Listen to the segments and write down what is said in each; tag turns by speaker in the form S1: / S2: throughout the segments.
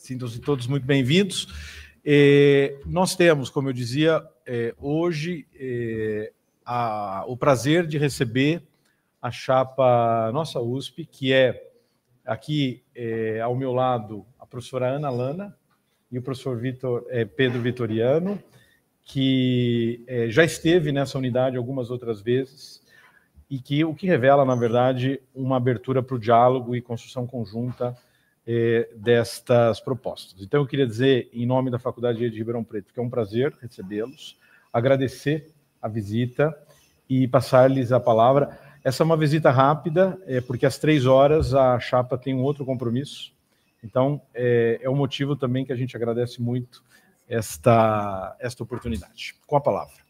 S1: Sintam-se todos muito bem-vindos. Nós temos, como eu dizia, hoje o prazer de receber a chapa Nossa USP, que é aqui ao meu lado a professora Ana Lana e o professor Pedro Vitoriano, que já esteve nessa unidade algumas outras vezes e que o que revela, na verdade, uma abertura para o diálogo e construção conjunta destas propostas. Então, eu queria dizer, em nome da Faculdade de Ribeirão Preto, que é um prazer recebê-los, agradecer a visita e passar-lhes a palavra. Essa é uma visita rápida, porque às 3h a chapa tem um outro compromisso. Então, é um motivo também que a gente agradece muito esta oportunidade. Com a palavra.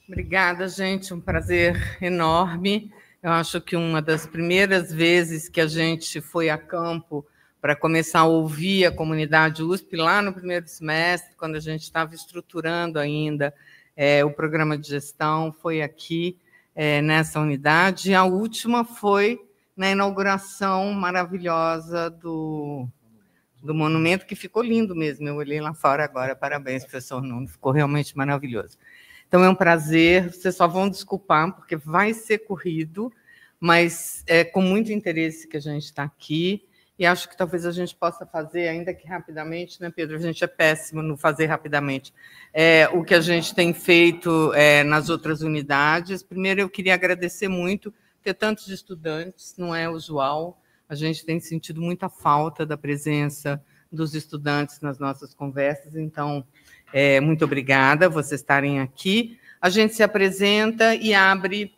S2: Obrigada, gente. Um prazer enorme. Eu acho que uma das primeiras vezes que a gente foi a campo para começar a ouvir a comunidade USP, lá no primeiro semestre, quando a gente estava estruturando ainda o programa de gestão, foi aqui, nessa unidade. E a última foi na inauguração maravilhosa do monumento, que ficou lindo mesmo. Eu olhei lá fora agora. Parabéns, professor Nuno. Ficou realmente maravilhoso. Então, é um prazer. Vocês só vão desculpar, porque vai ser corrido, mas é com muito interesse que a gente está aqui, e acho que talvez a gente possa fazer, ainda que rapidamente, né, Pedro? A gente é péssimo no fazer rapidamente. O que a gente tem feito nas outras unidades. Primeiro, eu queria agradecer muito ter tantos estudantes, não é usual. A gente tem sentido muita falta da presença dos estudantes nas nossas conversas, então, muito obrigada por vocês estarem aqui. A gente se apresenta e abre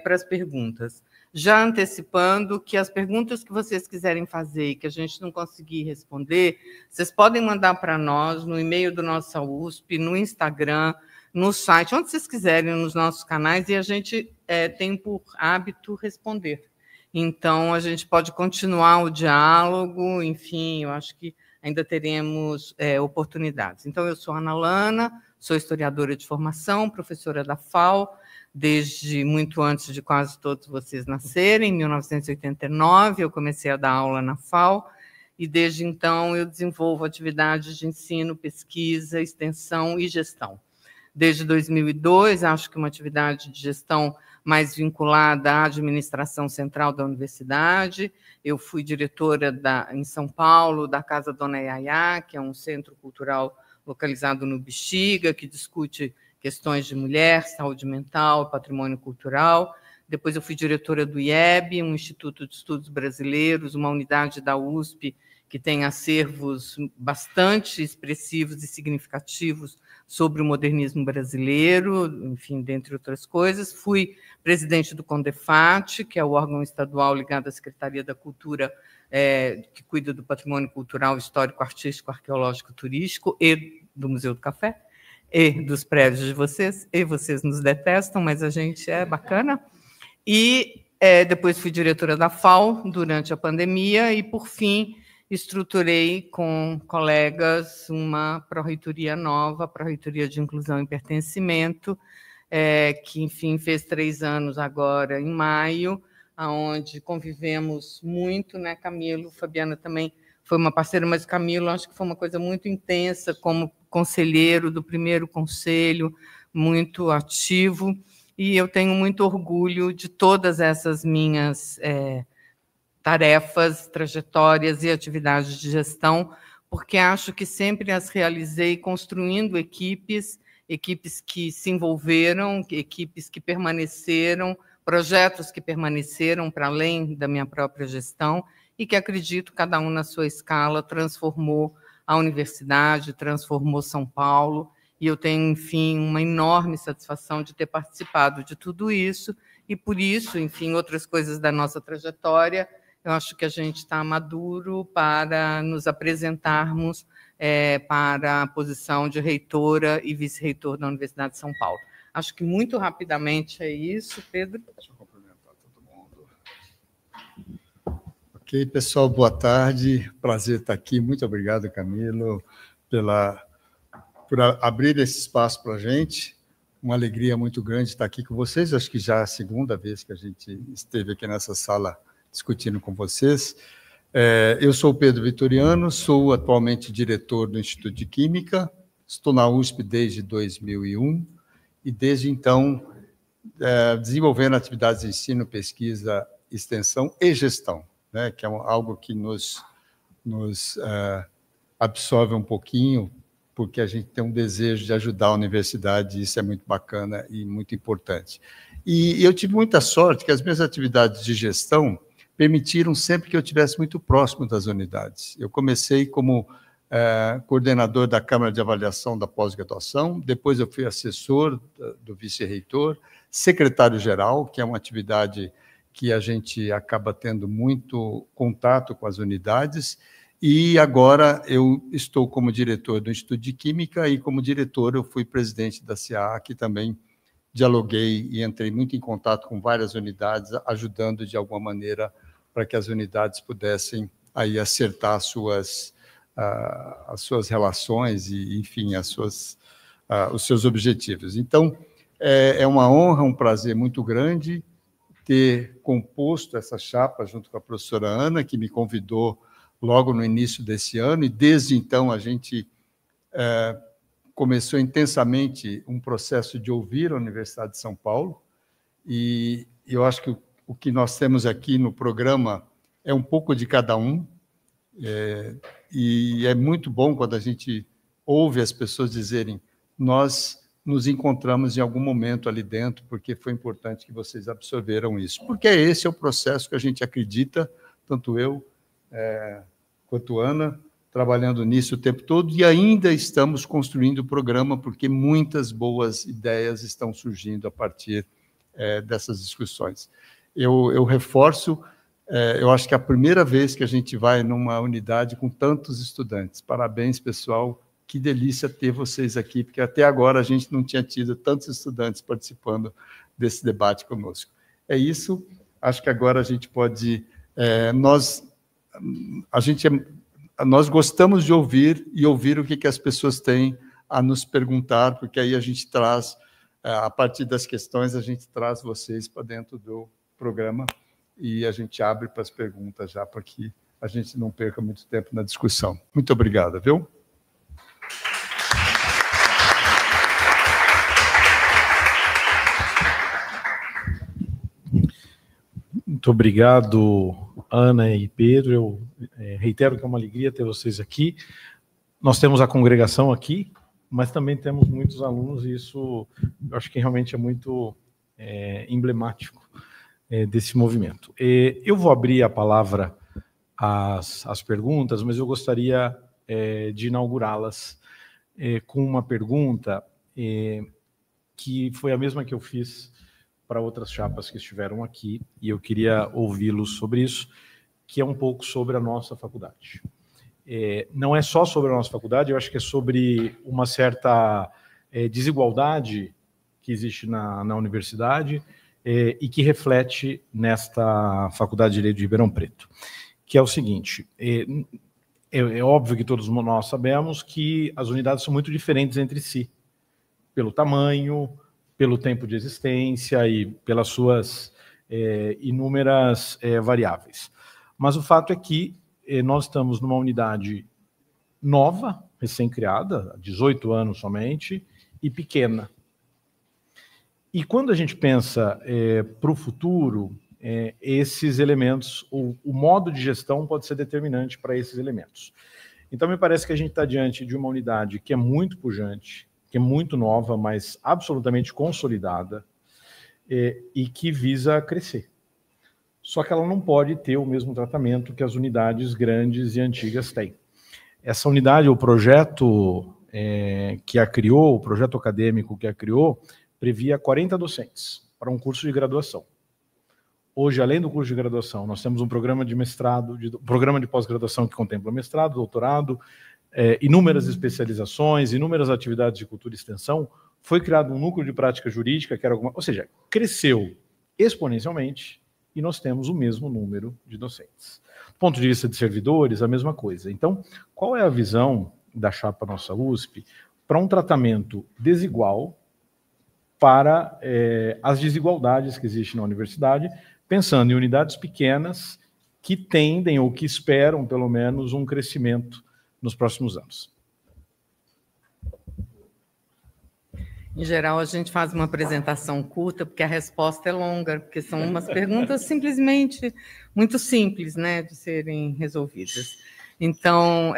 S2: para as perguntas. Já antecipando que as perguntas que vocês quiserem fazer e que a gente não conseguir responder, vocês podem mandar para nós no e-mail do Nossa USP, no Instagram, no site, onde vocês quiserem, nos nossos canais, e a gente tem por hábito responder. Então, a gente pode continuar o diálogo, enfim, eu acho que ainda teremos oportunidades. Então, eu sou Ana Lana, sou historiadora de formação, professora da FAO, desde muito antes de quase todos vocês nascerem. Em 1989, eu comecei a dar aula na FAO, e desde então eu desenvolvo atividades de ensino, pesquisa, extensão e gestão. Desde 2002, acho que uma atividade de gestão mais vinculada à administração central da universidade. Eu fui diretora em São Paulo da Casa Dona Yaya, que é um centro cultural localizado no Bexiga, que discute questões de mulher, saúde mental, patrimônio cultural. Depois eu fui diretora do IEB, um Instituto de Estudos Brasileiros, uma unidade da USP que tem acervos bastante expressivos e significativos sobre o modernismo brasileiro, enfim, dentre outras coisas. Fui presidente do CONDEFAT, que é o órgão estadual ligado à Secretaria da Cultura, que cuida do patrimônio cultural, histórico, artístico, arqueológico, turístico, e do Museu do Café, e dos prédios de vocês, e vocês nos detestam, mas a gente é bacana. E depois fui diretora da FAO durante a pandemia, e, por fim, estruturei com colegas uma pró-reitoria nova, a Pró-Reitoria de Inclusão e Pertencimento, que, enfim, fez 3 anos agora, em maio, onde convivemos muito, né, Camilo? Fabiana também foi uma parceira, mas Camilo, acho que foi uma coisa muito intensa, como conselheiro do primeiro conselho, muito ativo, e eu tenho muito orgulho de todas essas minhas tarefas, trajetórias e atividades de gestão, porque acho que sempre as realizei construindo equipes que se envolveram, equipes que permaneceram, projetos que permaneceram para além da minha própria gestão e que, acredito, cada um na sua escala, transformou a universidade, transformou São Paulo, e eu tenho, enfim, uma enorme satisfação de ter participado de tudo isso, e por isso, enfim, outras coisas da nossa trajetória, eu acho que a gente está maduro para nos apresentarmos para a posição de reitora e vice-reitor da Universidade de São Paulo. Acho que muito rapidamente é isso, Pedro.
S3: Deixa eu cumprimentar todo mundo. Ok, pessoal, boa tarde. Prazer estar aqui. Muito obrigado, Camilo, por abrir esse espaço para a gente. Uma alegria muito grande estar aqui com vocês. Acho que já é a segunda vez que a gente esteve aqui nessa sala discutindo com vocês. Eu sou o Pedro Vitoriano, sou atualmente diretor do Instituto de Química, estou na USP desde 2001 e desde então desenvolvendo atividades de ensino, pesquisa, extensão e gestão, né, que é algo que nos absorve um pouquinho, porque a gente tem um desejo de ajudar a universidade, e isso é muito bacana e muito importante. E eu tive muita sorte que as minhas atividades de gestão permitiram sempre que eu estivesse muito próximo das unidades. Eu comecei como coordenador da Câmara de Avaliação da Pós-Graduação, depois eu fui assessor do vice-reitor, secretário-geral, que é uma atividade que a gente acaba tendo muito contato com as unidades, e agora eu estou como diretor do Instituto de Química e, como diretor, eu fui presidente da CA, que também dialoguei e entrei muito em contato com várias unidades, ajudando de alguma maneira para que as unidades pudessem aí acertar as suas relações e, enfim, os seus objetivos. Então, é uma honra, um prazer muito grande ter composto essa chapa junto com a professora Ana, que me convidou logo no início desse ano, e desde então a gente começou intensamente um processo de ouvir a Universidade de São Paulo, e eu acho que o que nós temos aqui no programa é um pouco de cada um, e é muito bom quando a gente ouve as pessoas dizerem: nós nos encontramos em algum momento ali dentro, porque foi importante que vocês absorveram isso. Porque esse é o processo que a gente acredita, tanto eu quanto Ana, trabalhando nisso o tempo todo, e ainda estamos construindo o programa, porque muitas boas ideias estão surgindo a partir dessas discussões. Eu reforço, eu acho que é a primeira vez que a gente vai numa unidade com tantos estudantes. Parabéns, pessoal, que delícia ter vocês aqui, porque até agora a gente não tinha tido tantos estudantes participando desse debate conosco. É isso, acho que agora a gente pode... Nós gostamos de ouvir e ouvir o que as pessoas têm a nos perguntar, porque aí a gente traz, a partir das questões, a gente traz vocês para dentro do programa e a gente abre para as perguntas já, para que a gente não perca muito tempo na discussão. Muito obrigado, viu?
S1: Muito obrigado, Ana e Pedro. Eu reitero que é uma alegria ter vocês aqui. Nós temos a congregação aqui, mas também temos muitos alunos, e isso eu acho que realmente é muito emblemático desse movimento. Eu vou abrir a palavra às perguntas, mas eu gostaria de inaugurá-las com uma pergunta que foi a mesma que eu fiz para outras chapas que estiveram aqui, e eu queria ouvi-los sobre isso, que é um pouco sobre a nossa faculdade. Não é só sobre a nossa faculdade, eu acho que é sobre uma certa desigualdade que existe na universidade e que reflete nesta Faculdade de Direito de Ribeirão Preto, que é o seguinte: é óbvio que todos nós sabemos que as unidades são muito diferentes entre si, pelo tamanho, pelo tempo de existência e pelas suas inúmeras variáveis. Mas o fato é que nós estamos numa unidade nova, recém-criada, há 18 anos somente, e pequena. E quando a gente pensa para o futuro, esses elementos, o modo de gestão pode ser determinante para esses elementos. Então, me parece que a gente está diante de uma unidade que é muito pujante, que é muito nova, mas absolutamente consolidada, e que visa crescer. Só que ela não pode ter o mesmo tratamento que as unidades grandes e antigas têm. Essa unidade, o projeto que a criou, o projeto acadêmico que a criou, previa 40 docentes para um curso de graduação. Hoje, além do curso de graduação, nós temos um programa de mestrado, programa de pós-graduação que contempla mestrado, doutorado, inúmeras especializações, inúmeras atividades de cultura e extensão. Foi criado um núcleo de prática jurídica, que era ou seja, cresceu exponencialmente, e nós temos o mesmo número de docentes. Do ponto de vista de servidores, a mesma coisa. Então, qual é a visão da chapa Nossa USP para um tratamento desigual para as desigualdades que existem na universidade, pensando em unidades pequenas que tendem ou que esperam, pelo menos, um crescimento nos próximos anos.
S2: Em geral, a gente faz uma apresentação curta, porque a resposta é longa, porque são umas perguntas simplesmente muito simples, né, de serem resolvidas. Então,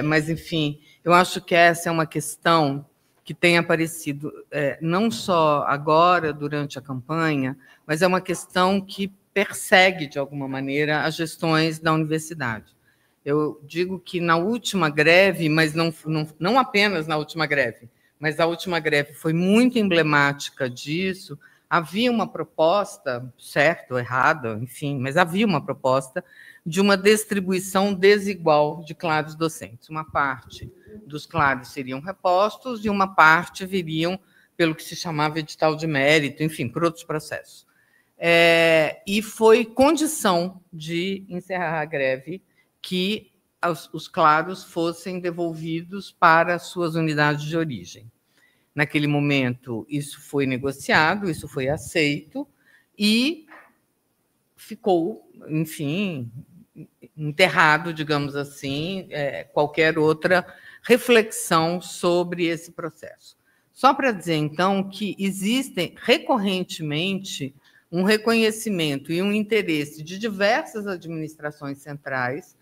S2: mas, enfim, eu acho que essa é uma questão que tem aparecido não só agora, durante a campanha, mas é uma questão que persegue, de alguma maneira, as gestões da universidade. Eu digo que na última greve, mas não apenas na última greve, mas a última greve foi muito emblemática disso, havia uma proposta, certa ou errada, enfim, mas havia uma proposta de uma distribuição desigual de claros docentes. Uma parte dos claros seriam repostos e uma parte viriam pelo que se chamava edital de mérito, enfim, por outros processos. E foi condição de encerrar a greve que os claros fossem devolvidos para suas unidades de origem. Naquele momento, isso foi negociado, isso foi aceito e ficou, enfim, enterrado, digamos assim, qualquer outra reflexão sobre esse processo. Só para dizer, então, que existem recorrentemente um reconhecimento e um interesse de diversas administrações centrais.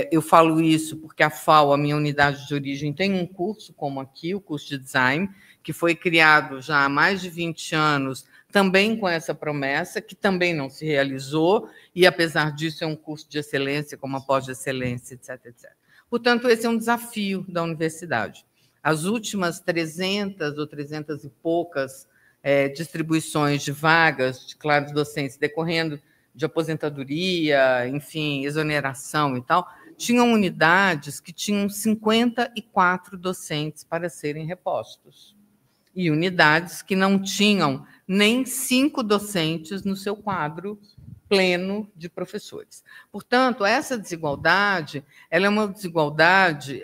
S2: Eu falo isso porque a FAO, a minha unidade de origem, tem um curso como aqui, o curso de design, que foi criado já há mais de 20 anos, também com essa promessa, que também não se realizou, e, apesar disso, é um curso de excelência, como a pós-excelência, etc, etc. Portanto, esse é um desafio da universidade. As últimas 300 ou 300 e poucas distribuições de vagas de claros docentes decorrendo de aposentadoria, enfim, exoneração e tal, tinham unidades que tinham 54 docentes para serem repostos. E unidades que não tinham nem 5 docentes no seu quadro pleno de professores. Portanto, essa desigualdade, ela é uma desigualdade,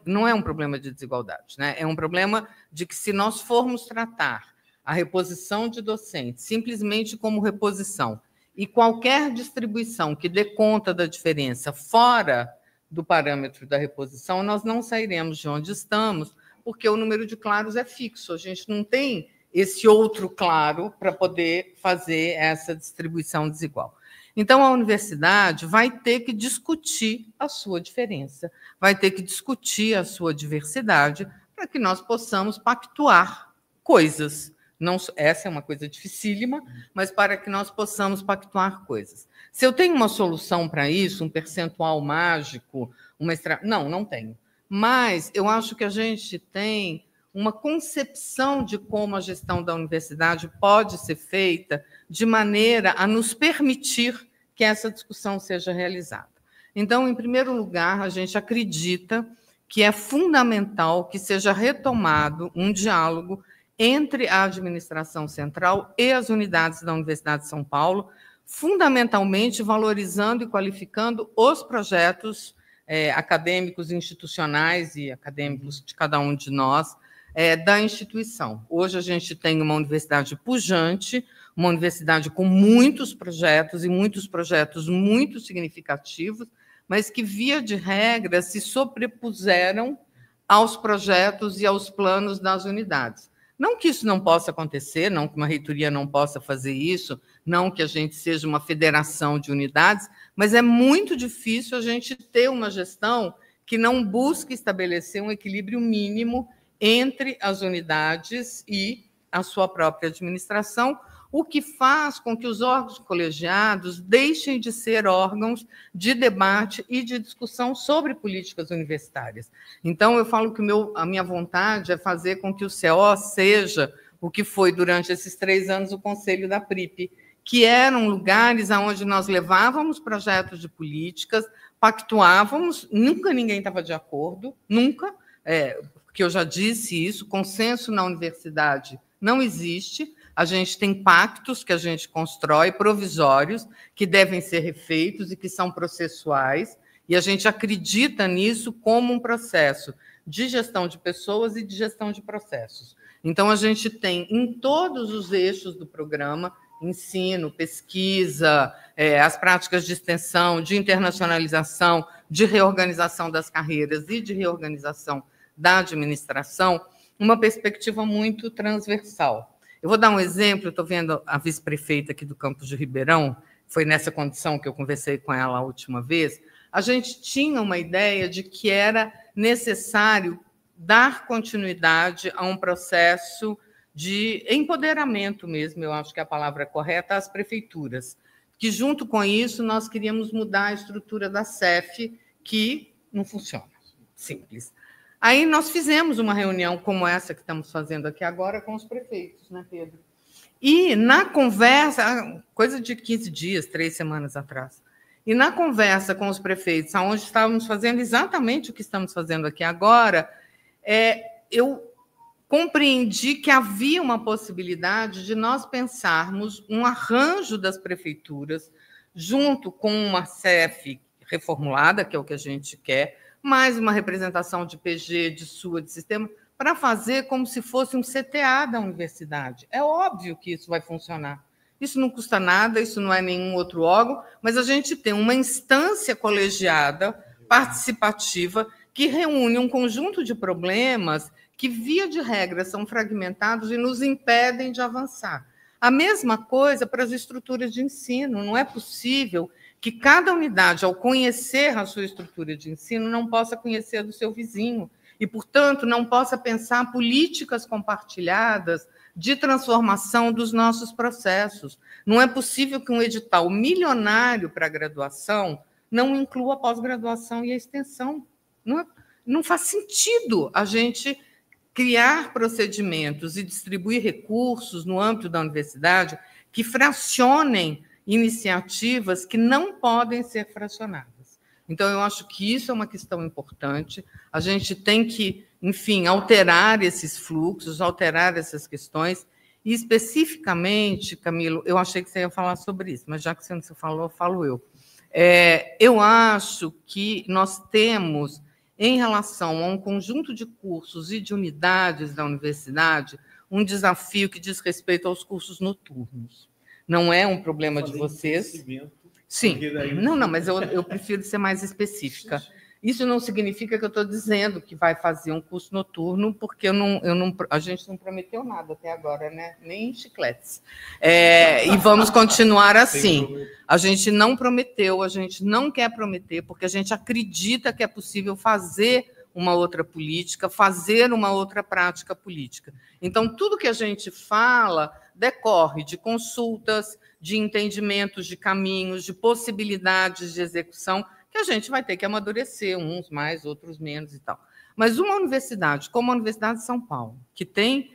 S2: não é um problema de desigualdade, né? É um problema de que, se nós formos tratar a reposição de docentes simplesmente como reposição, e qualquer distribuição que dê conta da diferença fora do parâmetro da reposição, nós não sairemos de onde estamos, porque o número de claros é fixo, a gente não tem esse outro claro para poder fazer essa distribuição desigual. Então, a universidade vai ter que discutir a sua diferença, vai ter que discutir a sua diversidade, para que nós possamos pactuar coisas. Não, essa é uma coisa dificílima, mas para que nós possamos pactuar coisas. Se eu tenho uma solução para isso, um percentual mágico, não tenho. Mas eu acho que a gente tem uma concepção de como a gestão da universidade pode ser feita de maneira a nos permitir que essa discussão seja realizada. Então, em primeiro lugar, a gente acredita que é fundamental que seja retomado um diálogo entre a administração central e as unidades da Universidade de São Paulo, fundamentalmente valorizando e qualificando os projetos acadêmicos, institucionais e acadêmicos de cada um de nós, da instituição. Hoje a gente tem uma universidade pujante, uma universidade com muitos projetos, e muitos projetos muito significativos, mas que, via de regra, se sobrepuseram aos projetos e aos planos das unidades. Não que isso não possa acontecer, não que uma reitoria não possa fazer isso, não que a gente seja uma federação de unidades, mas é muito difícil a gente ter uma gestão que não busque estabelecer um equilíbrio mínimo entre as unidades e a sua própria administração, o que faz com que os órgãos colegiados deixem de ser órgãos de debate e de discussão sobre políticas universitárias. Então, eu falo que a minha vontade é fazer com que o CO seja o que foi, durante esses 3 anos, o Conselho da PRIP, que eram lugares onde nós levávamos projetos de políticas, pactuávamos, nunca ninguém estava de acordo, nunca, porque eu já disse isso, consenso na universidade não existe, a gente tem pactos que a gente constrói, provisórios, que devem ser refeitos e que são processuais, e a gente acredita nisso como um processo de gestão de pessoas e de gestão de processos. Então, a gente tem, em todos os eixos do programa, ensino, pesquisa, as práticas de extensão, de internacionalização, de reorganização das carreiras e de reorganização da administração, uma perspectiva muito transversal. Eu vou dar um exemplo, estou vendo a vice-prefeita aqui do Campos de Ribeirão, foi nessa condição que eu conversei com ela a última vez. A gente tinha uma ideia de que era necessário dar continuidade a um processo de empoderamento mesmo, eu acho que a palavra correta, às prefeituras, que junto com isso nós queríamos mudar a estrutura da CEF, que não funciona, simples. Aí nós fizemos uma reunião como essa que estamos fazendo aqui agora com os prefeitos, né, Pedro? E na conversa, coisa de 15 dias, 3 semanas atrás, e na conversa com os prefeitos, onde estávamos fazendo exatamente o que estamos fazendo aqui agora, eu compreendi que havia uma possibilidade de nós pensarmos um arranjo das prefeituras, junto com uma CEF reformulada, que é o que a gente quer, mais uma representação de PG, de SUA, de sistema, para fazer como se fosse um CTA da universidade. É óbvio que isso vai funcionar. Isso não custa nada, isso não é nenhum outro órgão, mas a gente tem uma instância colegiada, participativa, que reúne um conjunto de problemas que, via de regra, são fragmentados e nos impedem de avançar. A mesma coisa para as estruturas de ensino. Não é possível que cada unidade, ao conhecer a sua estrutura de ensino, não possa conhecer a do seu vizinho e, portanto, não possa pensar políticas compartilhadas de transformação dos nossos processos. Não é possível que um edital milionário para a graduação não inclua a pós-graduação e a extensão. Não faz sentido a gente criar procedimentos e distribuir recursos no âmbito da universidade que fracionem iniciativas que não podem ser fracionadas. Então, eu acho que isso é uma questão importante. A gente tem que, enfim, alterar esses fluxos, alterar essas questões. E, especificamente, Camilo, eu achei que você ia falar sobre isso, mas já que você não falou, falo eu. Eu acho que nós temos, em relação a um conjunto de cursos e de unidades da universidade, um desafio que diz respeito aos cursos noturnos. Não é um problema de vocês. Sim, não, mas eu prefiro ser mais específica. Isso não significa que eu estou dizendo que vai fazer um curso noturno, porque a gente não prometeu nada até agora, né? Nem chicletes. E vamos continuar assim. A gente não prometeu, a gente não quer prometer, porque a gente acredita que é possível fazer uma outra política, fazer uma outra prática política. Então, tudo que a gente fala decorre de consultas, de entendimentos de caminhos, de possibilidades de execução, que a gente vai ter que amadurecer, uns mais, outros menos e tal. Mas uma universidade, como a Universidade de São Paulo, que tem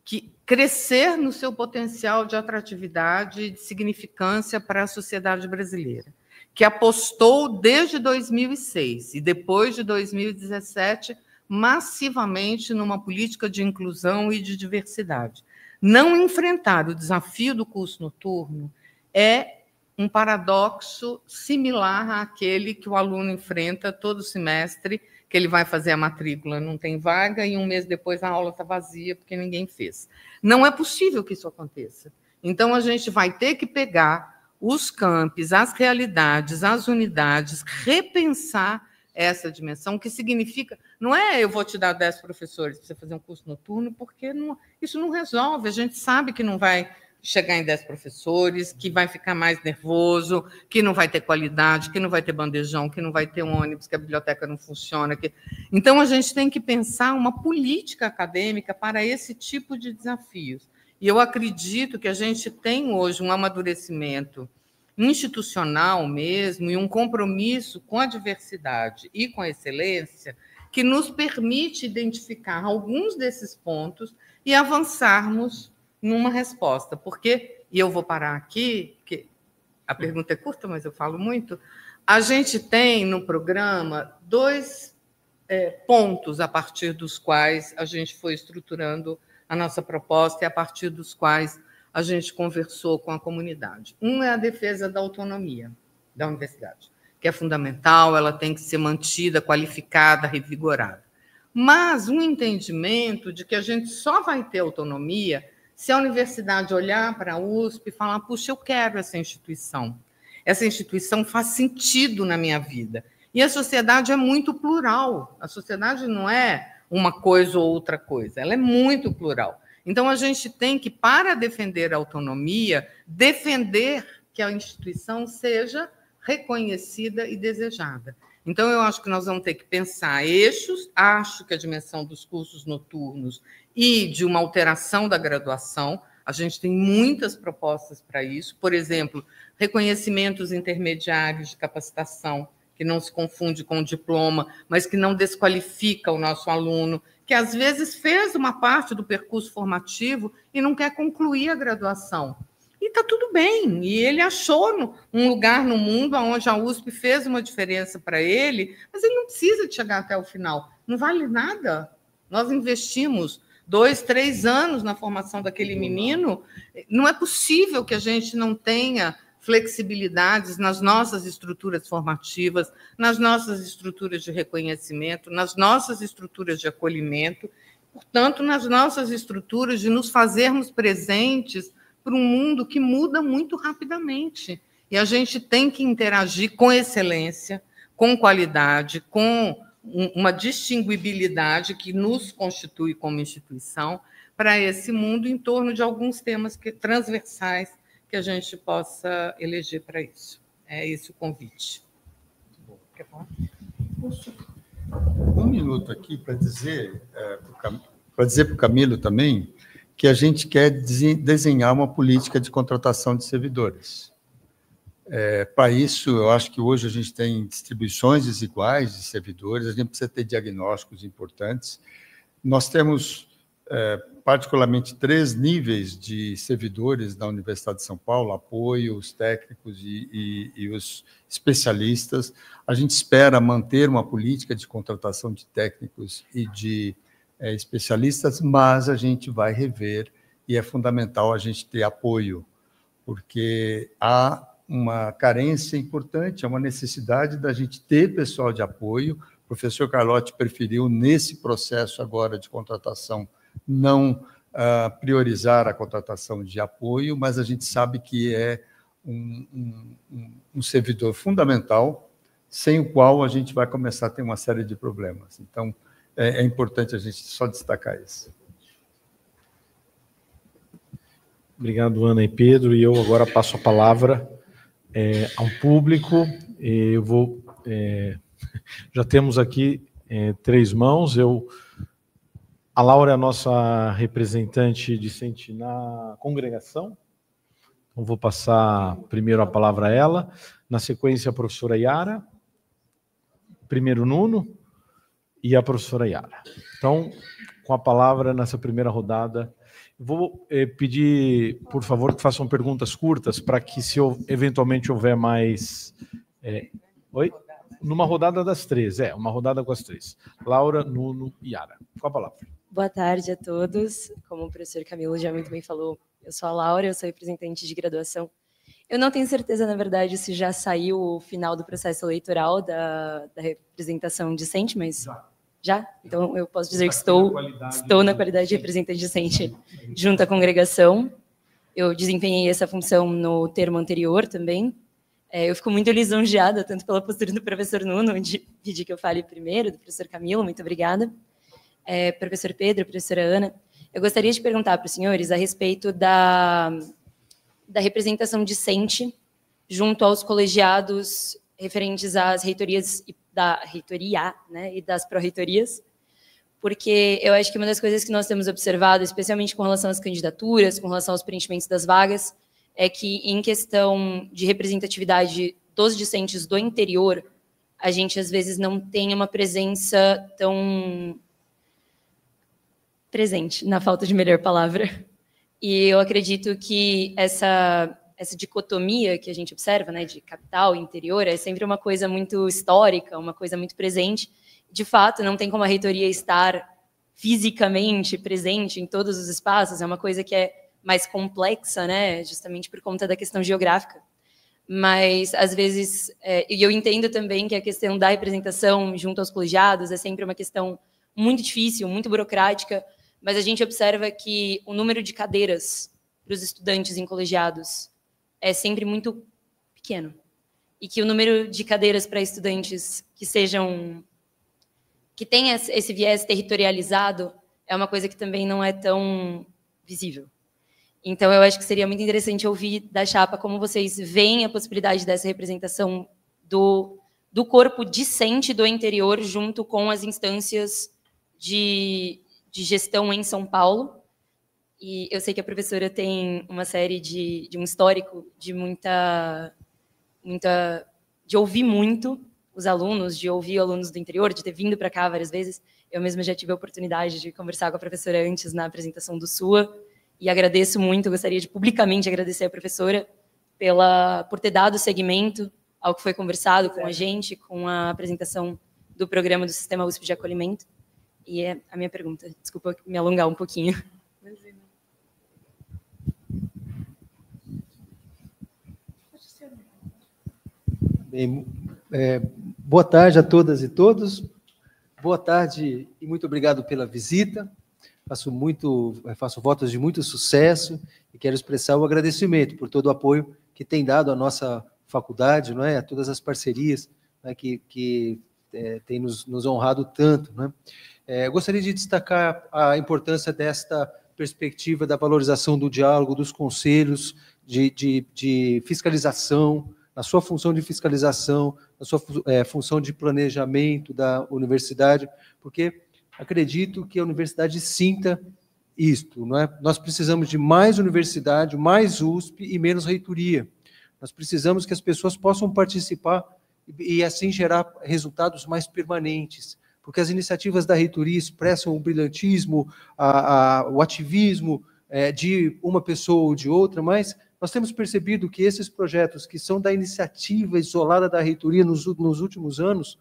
S2: que crescer no seu potencial de atratividade e de significância para a sociedade brasileira, que apostou desde 2006 e depois de 2017 massivamente numa política de inclusão e de diversidade. Não enfrentar o desafio do curso noturno é um paradoxo similar àquele que o aluno enfrenta todo semestre, que ele vai fazer a matrícula, não tem vaga, e um mês depois a aula está vazia, porque ninguém fez. Não é possível que isso aconteça. Então, a gente vai ter que pegar os campos, as realidades, as unidades, repensar essa dimensão, que significa... Não é eu vou te dar 10 professores para você fazer um curso noturno, porque isso não resolve. A gente sabe que não vai chegar em 10 professores, que vai ficar mais nervoso, que não vai ter qualidade, que não vai ter bandejão, que não vai ter um ônibus, que a biblioteca não funciona. Então, a gente tem que pensar uma política acadêmica para esse tipo de desafios. E eu acredito que a gente tem hoje um amadurecimento institucional mesmo e um compromisso com a diversidade e com a excelência que nos permite identificar alguns desses pontos e avançarmos numa resposta, porque, e eu vou parar aqui, porque a pergunta é curta, mas eu falo muito, a gente tem no programa 2 pontos a partir dos quais a gente foi estruturando a nossa proposta e a partir dos quais a gente conversou com a comunidade. Um é a defesa da autonomia da universidade, que é fundamental, ela tem que ser mantida, qualificada, revigorada. Mas um entendimento de que a gente só vai ter autonomia se a universidade olhar para a USP e falar, puxa, eu quero essa instituição faz sentido na minha vida. E a sociedade é muito plural, a sociedade não é uma coisa ou outra coisa, ela é muito plural. Então, a gente tem que, para defender a autonomia, defender que a instituição seja reconhecida e desejada. Então, eu acho que nós vamos ter que pensar eixos, acho que a dimensão dos cursos noturnos e de uma alteração da graduação, a gente tem muitas propostas para isso, por exemplo, reconhecimentos intermediários de capacitação, que não se confunde com o diploma, mas que não desqualifica o nosso aluno, que às vezes fez uma parte do percurso formativo e não quer concluir a graduação. E está tudo bem, e ele achou um lugar no mundo onde a USP fez uma diferença para ele, mas ele não precisa de chegar até o final, não vale nada. Nós investimos 2, 3 anos na formação daquele menino, não é possível que a gente não tenha flexibilidades nas nossas estruturas formativas, nas nossas estruturas de reconhecimento, nas nossas estruturas de acolhimento, portanto, nas nossas estruturas de nos fazermos presentes para um mundo que muda muito rapidamente. E a gente tem que interagir com excelência, com qualidade, com uma distinguibilidade que nos constitui como instituição para esse mundo em torno de alguns temas transversais que a gente possa eleger para isso. É esse o convite. Quer falar?
S3: Um minuto aqui para dizer para o Camilo também que a gente quer desenhar uma política de contratação de servidores. Para isso, eu acho que hoje a gente tem distribuições desiguais de servidores, a gente precisa ter diagnósticos importantes. Nós temos, particularmente, 3 níveis de servidores da Universidade de São Paulo: apoio, os técnicos e os especialistas. A gente espera manter uma política de contratação de técnicos e de especialistas, mas a gente vai rever, e é fundamental a gente ter apoio, porque há uma carência importante, é uma necessidade da gente ter pessoal de apoio. O professor Carlotti preferiu, nesse processo agora de contratação, não priorizar a contratação de apoio, mas a gente sabe que é um servidor fundamental, sem o qual a gente vai começar a ter uma série de problemas. Então, é importante a gente só destacar isso.
S1: Obrigado, Ana e Pedro. E eu agora passo a palavra ao público. Eu vou... já temos aqui 3 mãos. A Laura é a nossa representante discente na congregação. Então, vou passar primeiro a palavra a ela. Na sequência, a professora Yara. Primeiro, Nuno. E a professora Yara. Então, com a palavra nessa primeira rodada, vou pedir, por favor, que façam perguntas curtas, para que, se eventualmente houver mais... Oi? Numa rodada das 3, uma rodada com as 3. Laura, Nuno e Yara. Com a palavra.
S4: Boa tarde a todos. Como o professor Camilo já muito bem falou, eu sou a Laura, eu sou representante de graduação. Eu não tenho certeza, na verdade, se já saiu o final do processo eleitoral da representação discente, mas... Já? Então, eu posso dizer que estou na qualidade de representante discente junto à congregação. Eu desempenhei essa função no termo anterior também. Eu fico muito lisonjeada, tanto pela postura do professor Nuno, de pedir que eu fale primeiro, do professor Camilo, muito obrigada. Professor Pedro, professora Ana, eu gostaria de perguntar para os senhores a respeito da representação discente junto aos colegiados referentes às reitorias da reitoria, né, e das pró-reitorias, porque eu acho que uma das coisas que nós temos observado, especialmente com relação às candidaturas, com relação aos preenchimentos das vagas, é que, em questão de representatividade dos discentes do interior, a gente, às vezes, não tem uma presença tão presente, na falta de melhor palavra. E eu acredito que essa dicotomia que a gente observa, né, de capital e interior, é sempre uma coisa muito histórica, uma coisa muito presente. De fato, não tem como a reitoria estar fisicamente presente em todos os espaços, é uma coisa que é mais complexa, né, justamente por conta da questão geográfica. Mas, às vezes, e eu entendo também que a questão da representação junto aos colegiados é sempre uma questão muito difícil, muito burocrática, mas a gente observa que o número de cadeiras para os estudantes em colegiados é sempre muito pequeno, e que o número de cadeiras para estudantes que tenha esse viés territorializado é uma coisa que também não é tão visível. Então, eu acho que seria muito interessante ouvir da chapa como vocês veem a possibilidade dessa representação do corpo discente do interior junto com as instâncias de gestão em São Paulo. E eu sei que a professora tem uma série de um histórico de de ouvir muito os alunos, de ouvir alunos do interior, de ter vindo para cá várias vezes. Eu mesma já tive a oportunidade de conversar com a professora antes na apresentação do SUA, e agradeço muito, gostaria de publicamente agradecer a professora por ter dado seguimento ao que foi conversado com a gente, com a apresentação do programa do Sistema USP de Acolhimento. E é a minha pergunta. Desculpa me alongar um pouquinho.
S5: Bem, boa tarde a todas e todos. Boa tarde e muito obrigado pela visita. Faço votos de muito sucesso e quero expressar o agradecimento por todo o apoio que tem dado à nossa faculdade, não é? A todas as parcerias, né, que tem nos honrado tanto, né? Gostaria de destacar a importância desta perspectiva da valorização do diálogo, dos conselhos de fiscalização, na sua função de fiscalização, na sua função de planejamento da universidade, porque acredito que a universidade sinta isto, não é? Nós precisamos de mais universidade, mais USP e menos reitoria. Nós precisamos que as pessoas possam participar e assim gerar resultados mais permanentes, porque as iniciativas da reitoria expressam o brilhantismo, o ativismo de uma pessoa ou de outra, mas nós temos percebido que esses projetos que são da iniciativa isolada da reitoria nos últimos anos,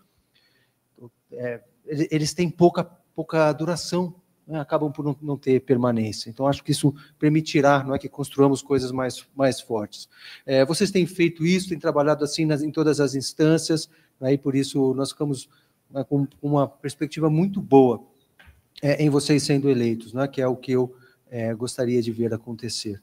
S5: eles têm pouca duração, né? Acabam por não ter permanência. Então, acho que isso permitirá, não é, que construamos coisas mais fortes. Vocês têm feito isso, têm trabalhado assim em todas as instâncias, né? E por isso nós ficamos com uma perspectiva muito boa em vocês sendo eleitos, né? Que é o que eu gostaria de ver acontecer.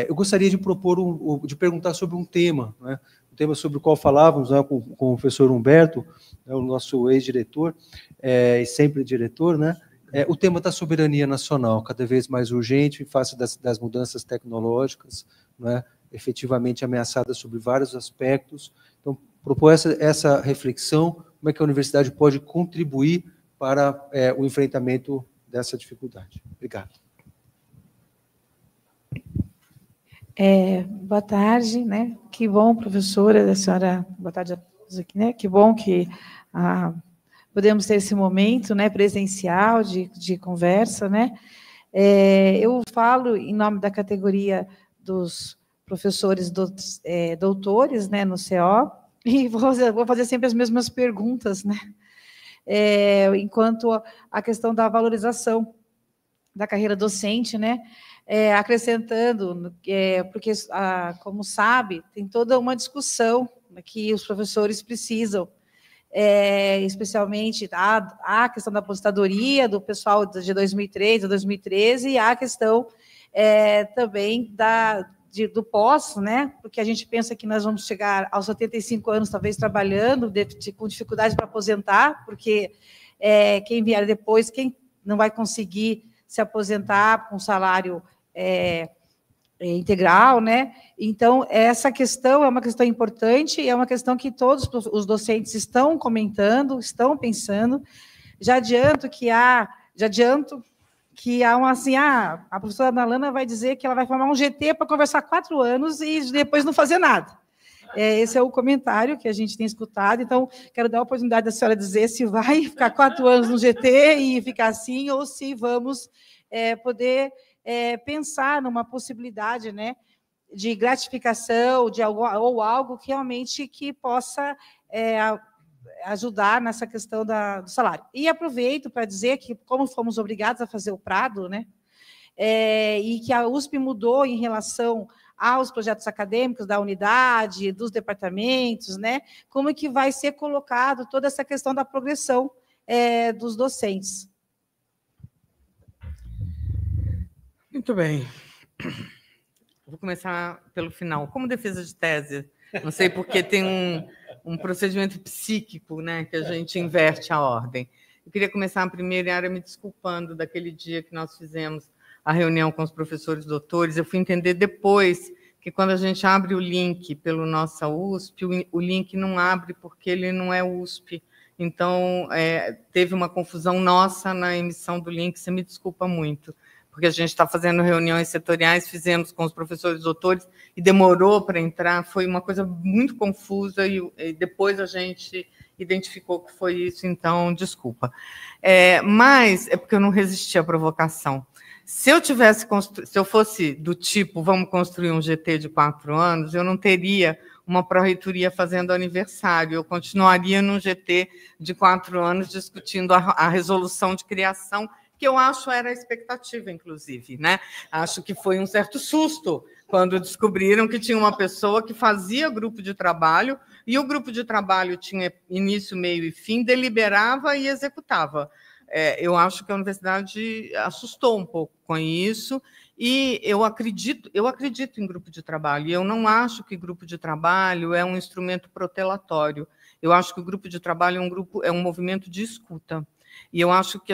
S5: Eu gostaria de de perguntar sobre um tema, né? Um tema sobre o qual falávamos, né, com o professor Humberto, né, o nosso ex-diretor, e sempre diretor, né? O tema da soberania nacional, cada vez mais urgente, em face das mudanças tecnológicas, né, efetivamente ameaçadas sobre vários aspectos. Então, propor essa reflexão, como é que a universidade pode contribuir para o enfrentamento dessa dificuldade. Obrigado.
S6: Boa tarde, né? Que bom, professora, a senhora, boa tarde a todos aqui, né? Que bom que podemos ter esse momento, né, presencial de conversa, né? Eu falo em nome da categoria dos professores doutores, né, no CO, e vou fazer sempre as mesmas perguntas, né? Enquanto a questão da valorização da carreira docente, né? Acrescentando, porque, como sabe, tem toda uma discussão que os professores precisam, especialmente a questão da aposentadoria do pessoal de 2003 a 2013 e a questão também do pós, né? Porque a gente pensa que nós vamos chegar aos 75 anos, talvez trabalhando, com dificuldade para aposentar, porque quem vier depois, quem não vai conseguir se aposentar com salário integral, né? Então, essa questão é uma questão importante, é uma questão que todos os docentes estão comentando, estão pensando. Já adianto que há assim, a professora Nalana vai dizer que ela vai formar um GT para conversar 4 anos e depois não fazer nada. Esse é o comentário que a gente tem escutado, então, quero dar a oportunidade da senhora dizer se vai ficar 4 anos no GT e ficar assim, ou se vamos poder pensar numa possibilidade, né, de gratificação, de algo que realmente que possa ajudar nessa questão do salário. E aproveito para dizer que, como fomos obrigados a fazer o Prado, né, e que a USP mudou em relação aos projetos acadêmicos da unidade, dos departamentos, né, como é que vai ser colocado toda essa questão da progressão dos docentes.
S2: Muito bem. Vou começar pelo final. Como defesa de tese, não sei porque tem um procedimento psíquico, né, que a gente inverte a ordem. Eu queria começar a primeira área me desculpando daquele dia que nós fizemos a reunião com os professores doutores. Eu fui entender depois que quando a gente abre o link pelo nossa USP, o link não abre porque ele não é USP. Então, teve uma confusão nossa na emissão do link, você me desculpa muito, porque a gente está fazendo reuniões setoriais, fizemos com os professores doutores, e demorou para entrar, foi uma coisa muito confusa, e depois a gente identificou que foi isso, então, desculpa. Mas é porque eu não resisti à provocação. Se eu fosse do tipo, vamos construir um GT de 4 anos, eu não teria uma pró-reitoria fazendo aniversário, eu continuaria num GT de 4 anos discutindo a resolução de criação, que eu acho era a expectativa, inclusive, né? Acho que foi um certo susto quando descobriram que tinha uma pessoa que fazia grupo de trabalho, e o grupo de trabalho tinha início, meio e fim, deliberava e executava. Eu acho que a universidade assustou um pouco com isso, e eu acredito em grupo de trabalho, e eu não acho que grupo de trabalho é um instrumento protelatório. Eu acho que o grupo de trabalho é um movimento de escuta. E eu acho que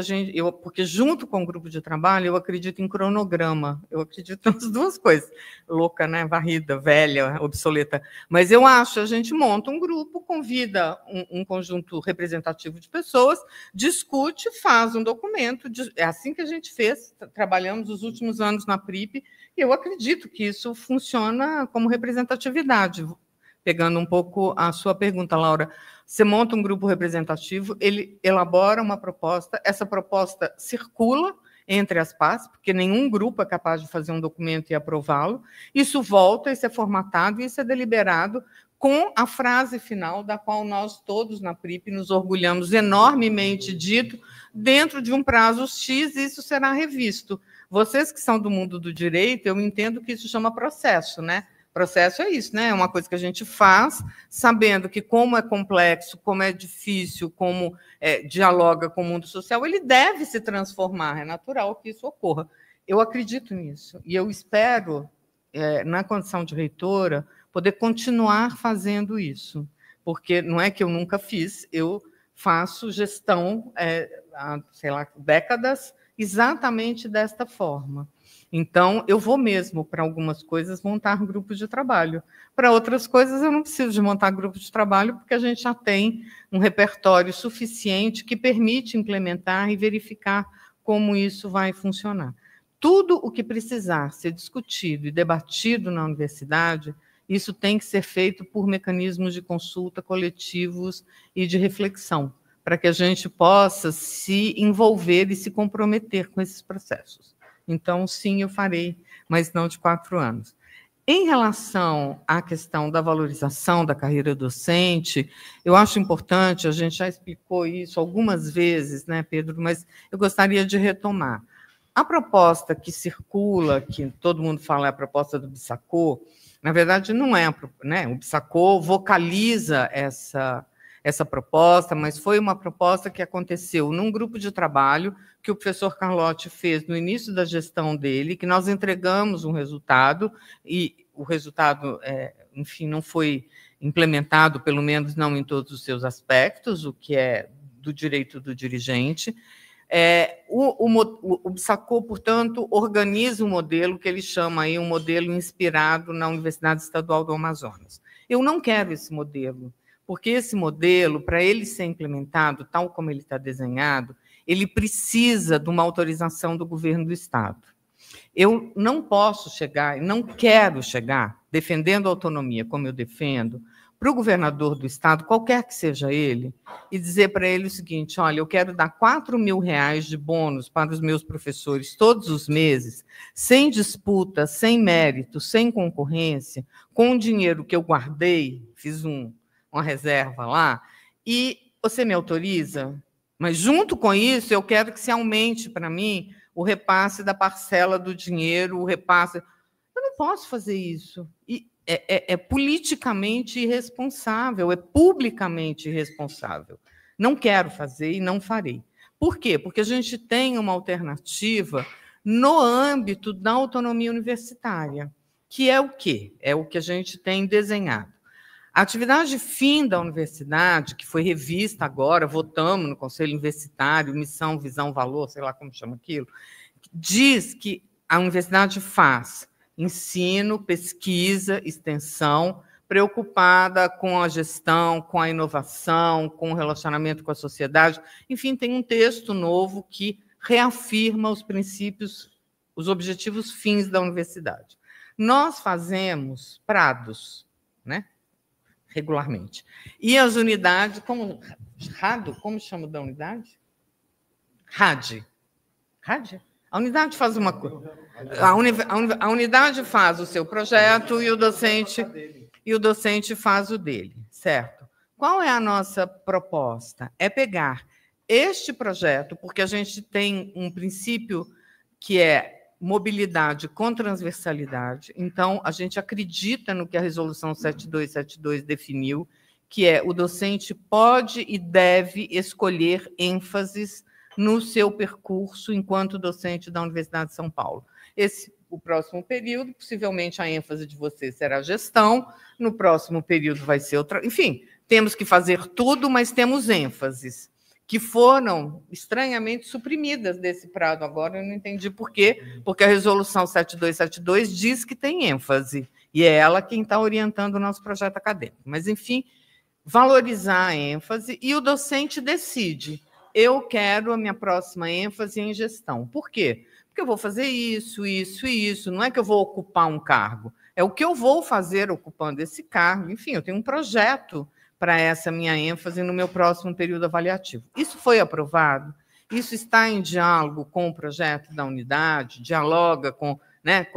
S2: porque junto com o grupo de trabalho, eu acredito em cronograma, eu acredito nas duas coisas, louca, né, varrida, velha, obsoleta, mas eu acho, a gente monta um grupo, convida um conjunto representativo de pessoas, discute, faz um documento, é assim que a gente fez, trabalhamos os últimos anos na PRIP, e eu acredito que isso funciona como representatividade. Pegando um pouco a sua pergunta, Laura, você monta um grupo representativo, ele elabora uma proposta, essa proposta circula entre as partes, porque nenhum grupo é capaz de fazer um documento e aprová-lo, isso volta, isso é formatado, isso é deliberado com a frase final, da qual nós todos na PRIP nos orgulhamos enormemente dito, dentro de um prazo X, isso será revisto. Vocês que são do mundo do direito, eu entendo que isso chama processo, né? Processo é isso, né? É uma coisa que a gente faz, sabendo que, como é complexo, como é difícil, como dialoga com o mundo social, ele deve se transformar, é natural que isso ocorra. Eu acredito nisso, e eu espero, na condição de reitora, poder continuar fazendo isso, porque não é que eu nunca fiz, eu faço gestão há, sei lá, décadas, exatamente desta forma. Então, eu vou mesmo, para algumas coisas, montar grupos de trabalho. Para outras coisas, eu não preciso de montar grupo de trabalho, porque a gente já tem um repertório suficiente que permite implementar e verificar como isso vai funcionar. Tudo o que precisar ser discutido e debatido na universidade, isso tem que ser feito por mecanismos de consulta coletivos e de reflexão, para que a gente possa se envolver e se comprometer com esses processos. Então, sim, eu farei, mas não de 4 anos. Em relação à questão da valorização da carreira docente, eu acho importante, a gente já explicou isso algumas vezes, né, Pedro, mas eu gostaria de retomar. A proposta que circula, que todo mundo fala é a proposta do Bissacô, na verdade não é, né? O Bissacô vocaliza essa proposta, mas foi uma proposta que aconteceu num grupo de trabalho que o professor Carlotti fez no início da gestão dele, que nós entregamos um resultado, e o resultado, enfim, não foi implementado, pelo menos não em todos os seus aspectos, o que é do direito do dirigente. O Bissacô, portanto, organiza um modelo que ele chama aí um modelo inspirado na Universidade Estadual do Amazonas. Eu não quero esse modelo, porque esse modelo, para ele ser implementado, tal como ele está desenhado, ele precisa de uma autorização do governo do Estado. Eu não posso chegar, e não quero chegar, defendendo a autonomia, como eu defendo, para o governador do Estado, qualquer que seja ele, e dizer para ele o seguinte: olha, eu quero dar R$4.000 de bônus para os meus professores todos os meses, sem disputa, sem mérito, sem concorrência, com o dinheiro que eu guardei, fiz uma reserva lá, e você me autoriza? Mas, junto com isso, eu quero que se aumente para mim o repasse da parcela do dinheiro, o repasse... Eu não posso fazer isso. E é politicamente irresponsável, é publicamente irresponsável. Não quero fazer e não farei. Por quê? Porque a gente tem uma alternativa no âmbito da autonomia universitária, que é o quê? É o que a gente tem desenhado. A atividade fim da universidade, que foi revista agora, votamos no Conselho Universitário, missão, visão, valor, sei lá como chama aquilo, diz que a universidade faz ensino, pesquisa, extensão, preocupada com a gestão, com a inovação, com o relacionamento com a sociedade. Enfim, tem um texto novo que reafirma os princípios, os objetivos fins da universidade. Nós fazemos prados, né? Regularmente. E as unidades, como chama da unidade? RAD. RAD? A unidade faz uma coisa. A unidade faz o seu projeto e o docente faz o dele, certo? Qual é a nossa proposta? É pegar este projeto, porque a gente tem um princípio que é mobilidade com transversalidade. Então, a gente acredita no que a Resolução 7272 definiu, que é o docente pode e deve escolher ênfases no seu percurso enquanto docente da Universidade de São Paulo. O próximo período, possivelmente a ênfase de você será gestão, no próximo período vai ser outra... Enfim, temos que fazer tudo, mas temos ênfases que foram estranhamente suprimidas desse prado agora, eu não entendi por quê, porque a Resolução 7272 diz que tem ênfase, e é ela quem está orientando o nosso projeto acadêmico. Mas, enfim, valorizar a ênfase, e o docente decide, eu quero a minha próxima ênfase em gestão. Por quê? Porque eu vou fazer isso, isso e isso, não é que eu vou ocupar um cargo, é o que eu vou fazer ocupando esse cargo. Enfim, eu tenho um projeto para essa minha ênfase no meu próximo período avaliativo. Isso foi aprovado? Isso está em diálogo com o projeto da unidade? Dialoga com, né,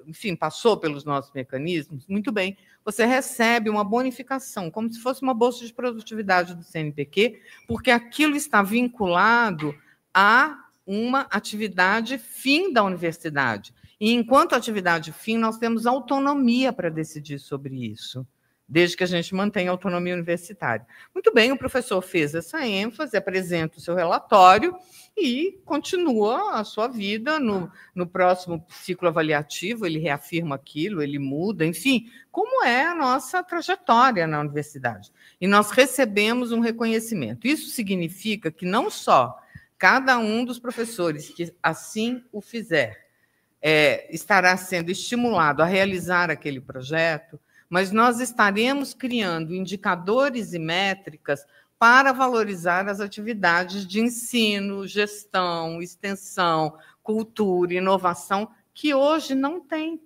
S2: enfim, passou pelos nossos mecanismos? Muito bem. Você recebe uma bonificação, como se fosse uma bolsa de produtividade do CNPq, porque aquilo está vinculado a uma atividade fim da universidade. E, enquanto atividade fim, nós temos autonomia para decidir sobre isso, desde que a gente mantenha a autonomia universitária. Muito bem, o professor fez essa ênfase, apresenta o seu relatório e continua a sua vida no próximo ciclo avaliativo, ele reafirma aquilo, ele muda, enfim, como é a nossa trajetória na universidade. E nós recebemos um reconhecimento. Isso significa que não só cada um dos professores que assim o fizer estará sendo estimulado a realizar aquele projeto, mas nós estaremos criando indicadores e métricas para valorizar as atividades de ensino, gestão, extensão, cultura, inovação, que hoje não tem.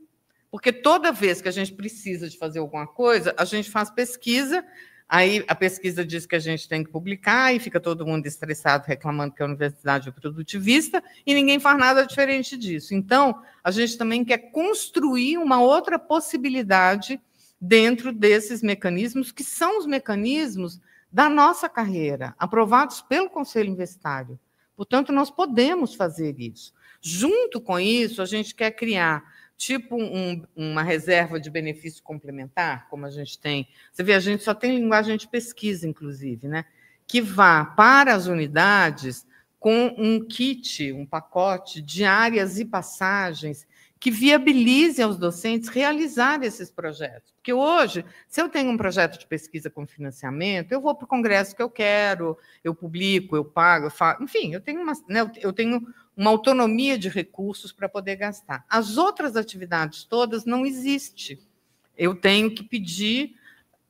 S2: Porque toda vez que a gente precisa de fazer alguma coisa, a gente faz pesquisa, aí a pesquisa diz que a gente tem que publicar, e fica todo mundo estressado, reclamando que a universidade é produtivista, e ninguém faz nada diferente disso. Então, a gente também quer construir uma outra possibilidade dentro desses mecanismos, que são os mecanismos da nossa carreira, aprovados pelo Conselho Universitário. Portanto, nós podemos fazer isso. Junto com isso, a gente quer criar tipo uma reserva de benefício complementar, como a gente tem. Você vê, a gente só tem linguagem de pesquisa, inclusive, né? Que vá para as unidades com um kit, um pacote de áreas e passagens que viabilize aos docentes realizar esses projetos. Porque hoje, se eu tenho um projeto de pesquisa com financiamento, eu vou para o congresso que eu quero, eu publico, eu pago, eu faço, enfim, eu tenho uma autonomia de recursos para poder gastar. As outras atividades todas não existem. Eu tenho que pedir,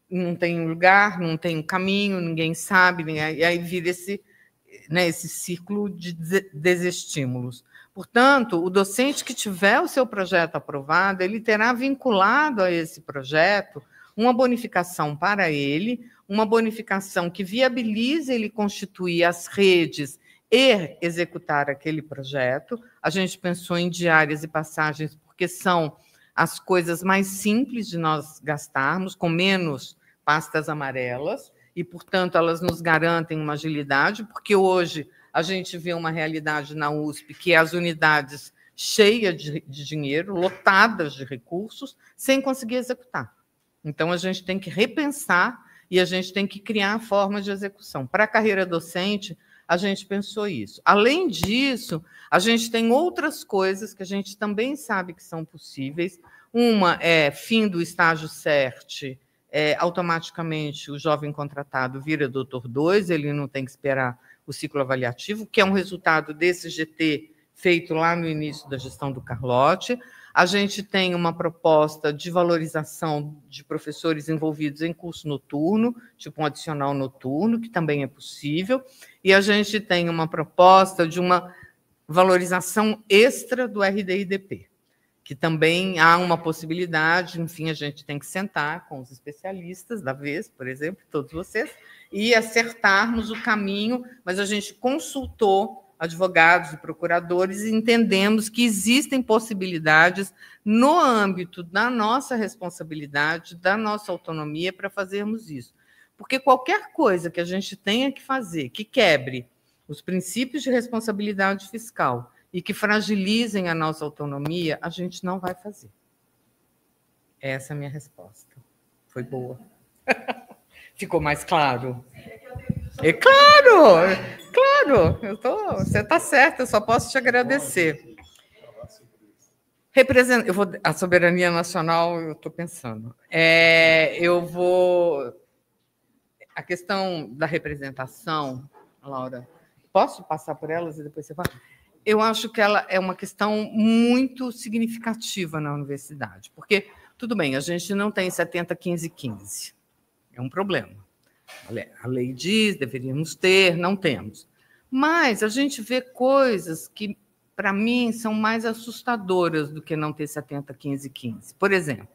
S2: não tem lugar, não tem caminho, ninguém sabe, e aí vira esse ciclo de desestímulos. Portanto, o docente que tiver o seu projeto aprovado, ele terá vinculado a esse projeto uma bonificação para ele, uma bonificação que viabilize ele constituir as redes e executar aquele projeto. A gente pensou em diárias e passagens porque são as coisas mais simples de nós gastarmos, com menos pastas amarelas, e, portanto, elas nos garantem uma agilidade, porque hoje a gente vê uma realidade na USP que é as unidades cheias de dinheiro, lotadas de recursos, sem conseguir executar. Então, a gente tem que repensar e a gente tem que criar formas de execução. Para a carreira docente, a gente pensou isso. Além disso, a gente tem outras coisas que a gente também sabe que são possíveis. Uma é fim do estágio CERT, automaticamente o jovem contratado vira doutor 2, ele não tem que esperar o ciclo avaliativo, que é um resultado desse GT feito lá no início da gestão do Carlotti. A gente tem uma proposta de valorização de professores envolvidos em curso noturno, tipo um adicional noturno, que também é possível, e a gente tem uma proposta de uma valorização extra do RD-IDP, que também há uma possibilidade, enfim, a gente tem que sentar com os especialistas da vez, por exemplo, todos vocês, e acertarmos o caminho, mas a gente consultou advogados e procuradores e entendemos que existem possibilidades no âmbito da nossa responsabilidade, da nossa autonomia para fazermos isso. Porque qualquer coisa que a gente tenha que fazer, que quebre os princípios de responsabilidade fiscal e que fragilizem a nossa autonomia, a gente não vai fazer. Essa é a minha resposta. Foi boa. Ficou mais claro? É claro, claro. Você está certa, eu só posso te agradecer. A soberania nacional, eu estou pensando. A questão da representação, Laura, posso passar por elas e depois você fala? Eu acho que ela é uma questão muito significativa na universidade, porque, tudo bem, a gente não tem 70, 15, 15. É um problema. A lei diz, deveríamos ter, não temos. Mas a gente vê coisas que, para mim, são mais assustadoras do que não ter 70, 15, 15. Por exemplo,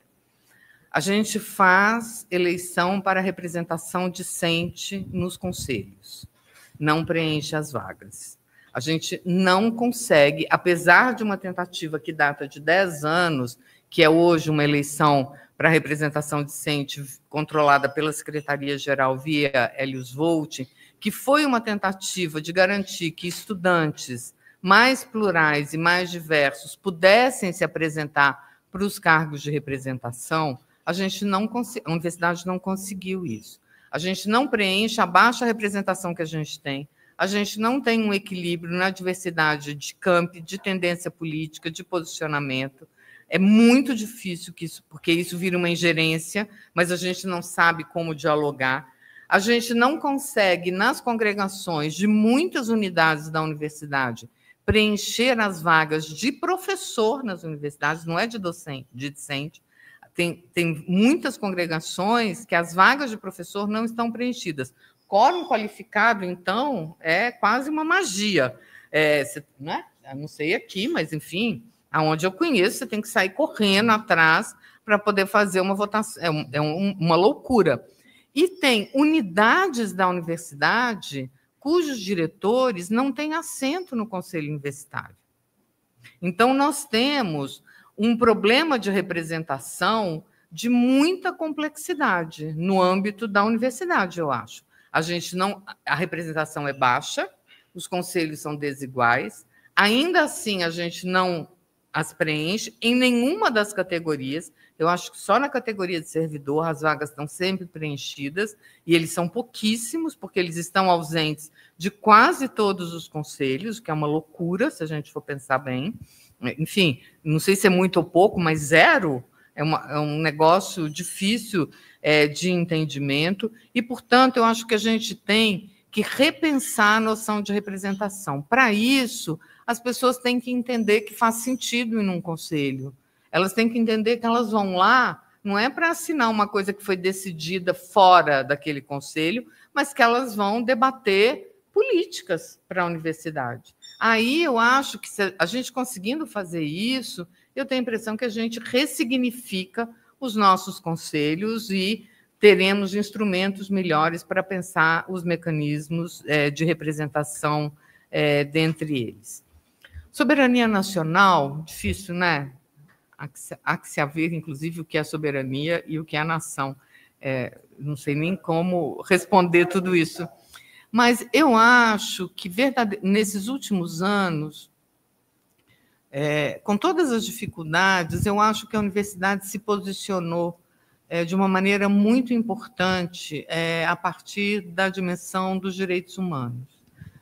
S2: a gente faz eleição para representação discente nos conselhos, não preenche as vagas. A gente não consegue, apesar de uma tentativa que data de 10 anos, que é hoje uma eleição para representação discente controlada pela Secretaria-Geral via Helios Volt, que foi uma tentativa de garantir que estudantes mais plurais e mais diversos pudessem se apresentar para os cargos de representação, a universidade não conseguiu isso. A gente não preenche a baixa representação que a gente tem, a gente não tem um equilíbrio na diversidade de campi, de tendência política, de posicionamento. É muito difícil porque isso vira uma ingerência, mas a gente não sabe como dialogar. A gente não consegue, nas congregações de muitas unidades da universidade, preencher as vagas de professor nas universidades, não é de docente, de discente. Tem muitas congregações que as vagas de professor não estão preenchidas. Quórum qualificado, então, é quase uma magia. Né? Eu não sei aqui, mas, enfim, aonde eu conheço, você tem que sair correndo atrás para poder fazer uma votação. Uma loucura. E tem unidades da universidade cujos diretores não têm assento no conselho universitário. Então, nós temos um problema de representação de muita complexidade no âmbito da universidade, eu acho. A representação é baixa, os conselhos são desiguais, ainda assim a gente não as preenche em nenhuma das categorias. Eu acho que só na categoria de servidor as vagas estão sempre preenchidas, e eles são pouquíssimos, porque eles estão ausentes de quase todos os conselhos, que é uma loucura, se a gente for pensar bem. Enfim, não sei se é muito ou pouco, mas zero é um negócio difícil de entendimento, e, portanto, eu acho que a gente tem que repensar a noção de representação. Para isso, as pessoas têm que entender que faz sentido ir num conselho. Elas têm que entender que elas vão lá, não é para assinar uma coisa que foi decidida fora daquele conselho, mas que elas vão debater políticas para a universidade. Aí eu acho que, se a gente conseguindo fazer isso, eu tenho a impressão que a gente ressignifica os nossos conselhos e teremos instrumentos melhores para pensar os mecanismos de representação dentre eles. Soberania nacional, difícil, né? Há que se haver, inclusive, o que é soberania e o que é nação. Não sei nem como responder tudo isso. Mas eu acho que, nesses últimos anos, com todas as dificuldades, eu acho que a universidade se posicionou de uma maneira muito importante a partir da dimensão dos direitos humanos.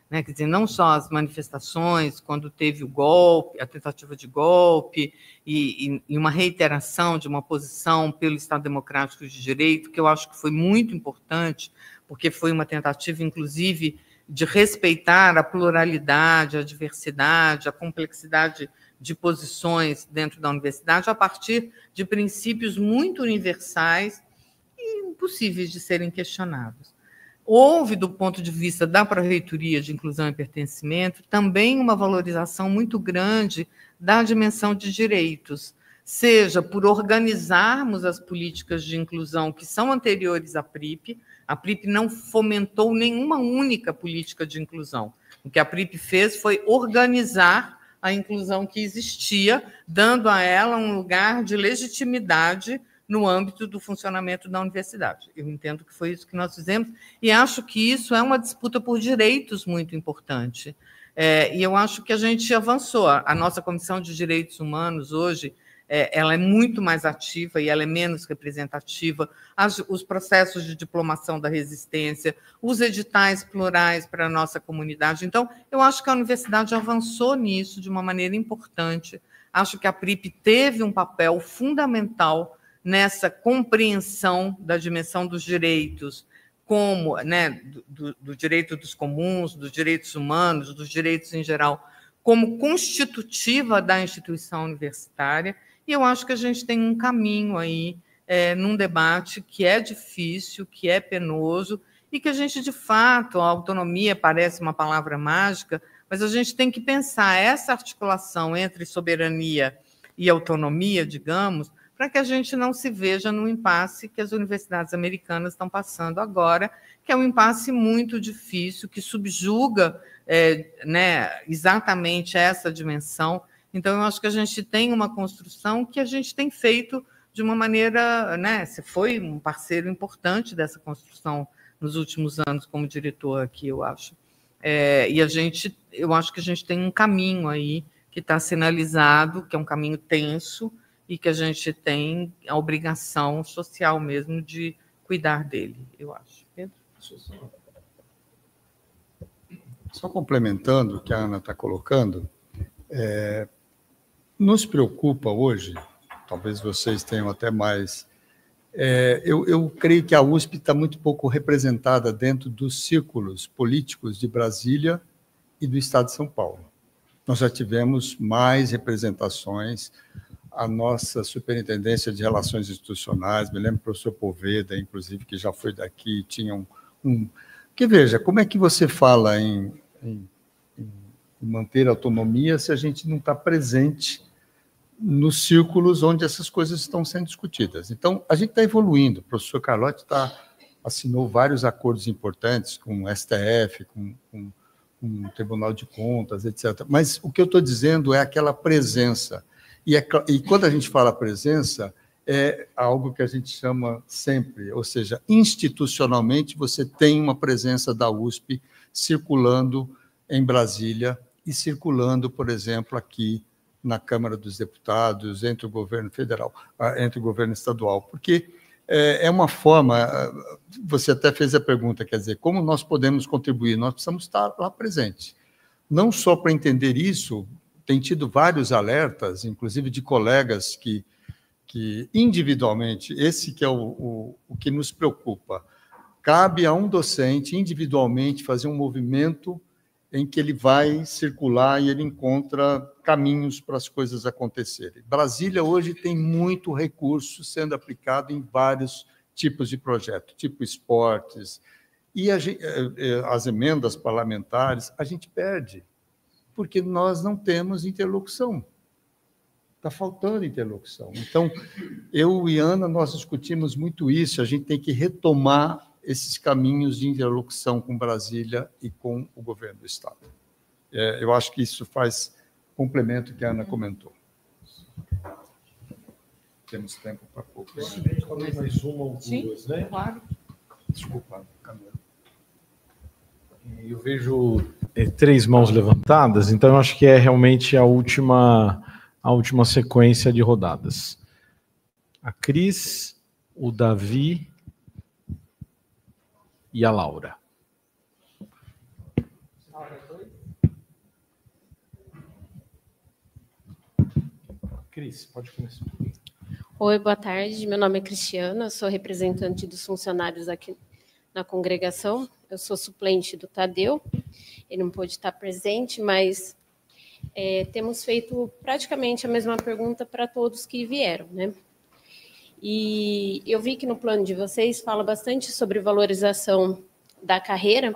S2: né? Quer dizer, não só as manifestações, quando teve o golpe, a tentativa de golpe, e uma reiteração de uma posição pelo Estado Democrático de Direito, que eu acho que foi muito importante, porque foi uma tentativa, inclusive, de respeitar a pluralidade, a diversidade, a complexidade de posições dentro da universidade, a partir de princípios muito universais e impossíveis de serem questionados. Houve, do ponto de vista da Pró-Reitoria de Inclusão e Pertencimento, também uma valorização muito grande da dimensão de direitos, seja por organizarmos as políticas de inclusão que são anteriores à PRIP. A PRIP não fomentou nenhuma única política de inclusão. O que a PRIP fez foi organizar a inclusão que existia, dando a ela um lugar de legitimidade no âmbito do funcionamento da universidade. Eu entendo que foi isso que nós fizemos, e acho que isso é uma disputa por direitos muito importante. E eu acho que a gente avançou. A nossa Comissão de Direitos Humanos, hoje, ela é muito mais ativa e ela é menos representativa. Os processos de diplomação da resistência, os editais plurais para a nossa comunidade. Então, eu acho que a universidade avançou nisso de uma maneira importante. Acho que a PRIP teve um papel fundamental nessa compreensão da dimensão dos direitos, como, né, do direito dos comuns, dos direitos humanos, dos direitos em geral, como constitutiva da instituição universitária. E eu acho que a gente tem um caminho aí, num debate que é difícil, que é penoso, e que a gente, de fato, a autonomia parece uma palavra mágica, mas a gente tem que pensar essa articulação entre soberania e autonomia, digamos, para que a gente não se veja no impasse que as universidades americanas estão passando agora, que é um impasse muito difícil, que subjuga né, exatamente essa dimensão. Então, eu acho que a gente tem uma construção que a gente tem feito de uma maneira... Né, você foi um parceiro importante dessa construção nos últimos anos como diretor aqui, eu acho. E eu acho que a gente tem um caminho aí que está sinalizado, que é um caminho tenso, e que a gente tem a obrigação social mesmo de cuidar dele, eu acho. Pedro?
S3: Só complementando o que a Ana está colocando, nos preocupa hoje, talvez vocês tenham até mais, eu creio que a USP está muito pouco representada dentro dos círculos políticos de Brasília e do Estado de São Paulo. Nós já tivemos mais representações. A nossa Superintendência de Relações Institucionais, me lembro do professor Poveda, inclusive, que já foi daqui, tinha Porque, veja, como é que você fala em manter a autonomia se a gente não está presente nos círculos onde essas coisas estão sendo discutidas? Então, a gente está evoluindo. O professor Carlotti assinou vários acordos importantes com o STF, com o Tribunal de Contas, etc. Mas o que eu estou dizendo é aquela presença. E quando a gente fala presença, é algo que a gente chama sempre, ou seja, institucionalmente você tem uma presença da USP circulando em Brasília e circulando, por exemplo, aqui na Câmara dos Deputados, entre o governo federal, entre o governo estadual, porque é uma forma, você até fez a pergunta, quer dizer, como nós podemos contribuir? Nós precisamos estar lá presente. Não só para entender isso, tem tido vários alertas, inclusive de colegas que individualmente, esse que é o que nos preocupa, cabe a um docente, individualmente, fazer um movimento em que ele vai circular e ele encontra caminhos para as coisas acontecerem. Brasília hoje tem muito recurso sendo aplicado em vários tipos de projeto, tipo esportes, e as emendas parlamentares, a gente perde, porque nós não temos interlocução. Está faltando interlocução. Então, eu e Ana, nós discutimos muito isso, a gente tem que retomar esses caminhos de interlocução com Brasília e com o governo do Estado. Eu acho que isso faz complemento que a Ana comentou. Temos tempo para pouco.
S1: Falei mais uma ou duas, né?
S2: Claro.
S3: Desculpa, Camila.
S1: Eu vejo 3 mãos levantadas, então eu acho que é realmente a última sequência de rodadas. A Cris, o Davi e a Laura. Cris, pode começar.
S7: Oi, boa tarde. Meu nome é Cristiana, sou representante dos funcionários aqui na congregação. Eu sou suplente do Tadeu. Ele não pôde estar presente, mas temos feito praticamente a mesma pergunta para todos que vieram, né? E eu vi que no plano de vocês fala bastante sobre valorização da carreira,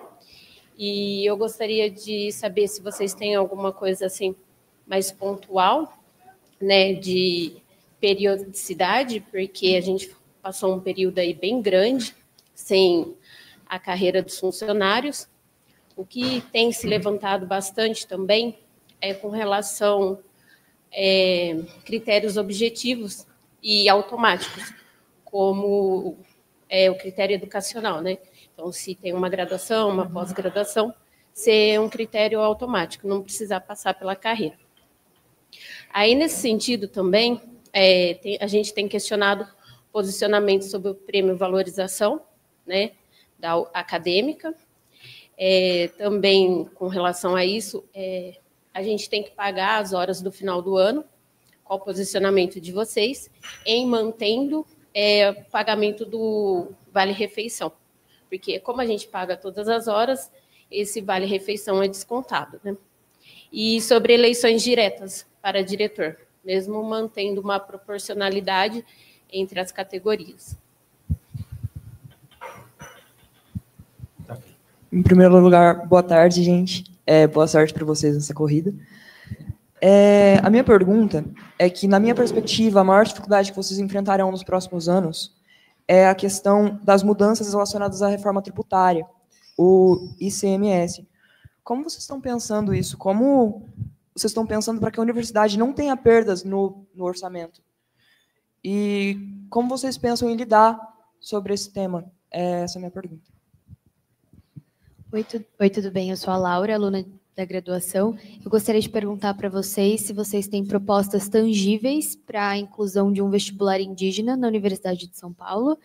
S7: e eu gostaria de saber se vocês têm alguma coisa assim mais pontual, né, de periodicidade, porque a gente passou um período aí bem grande sem a carreira dos funcionários. O que tem se levantado bastante também é com relação critérios objetivos e automáticos, como o critério educacional, né? Então, se tem uma graduação, uma pós-graduação, ser um critério automático, não precisar passar pela carreira. Aí, nesse sentido também, a gente tem questionado posicionamento sobre o prêmio valorização, né, da acadêmica. Também, com relação a isso, a gente tem que pagar as horas do final do ano. Qual o posicionamento de vocês em mantendo o pagamento do vale-refeição? Porque, como a gente paga todas as horas, esse vale-refeição é descontado, né? E sobre eleições diretas para diretor, mesmo mantendo uma proporcionalidade entre as categorias.
S8: Em primeiro lugar, boa tarde, gente. Boa sorte para vocês nessa corrida. A minha pergunta é que, na minha perspectiva, a maior dificuldade que vocês enfrentarão nos próximos anos é a questão das mudanças relacionadas à reforma tributária, o ICMS. Como vocês estão pensando isso? Como vocês estão pensando para que a universidade não tenha perdas no orçamento? E como vocês pensam em lidar sobre esse tema? Essa é a minha pergunta.
S9: Oi, tudo bem? Eu sou a Laura, aluna da graduação. Eu gostaria de perguntar para vocês se vocês têm propostas tangíveis para a inclusão de um vestibular indígena na Universidade de São Paulo.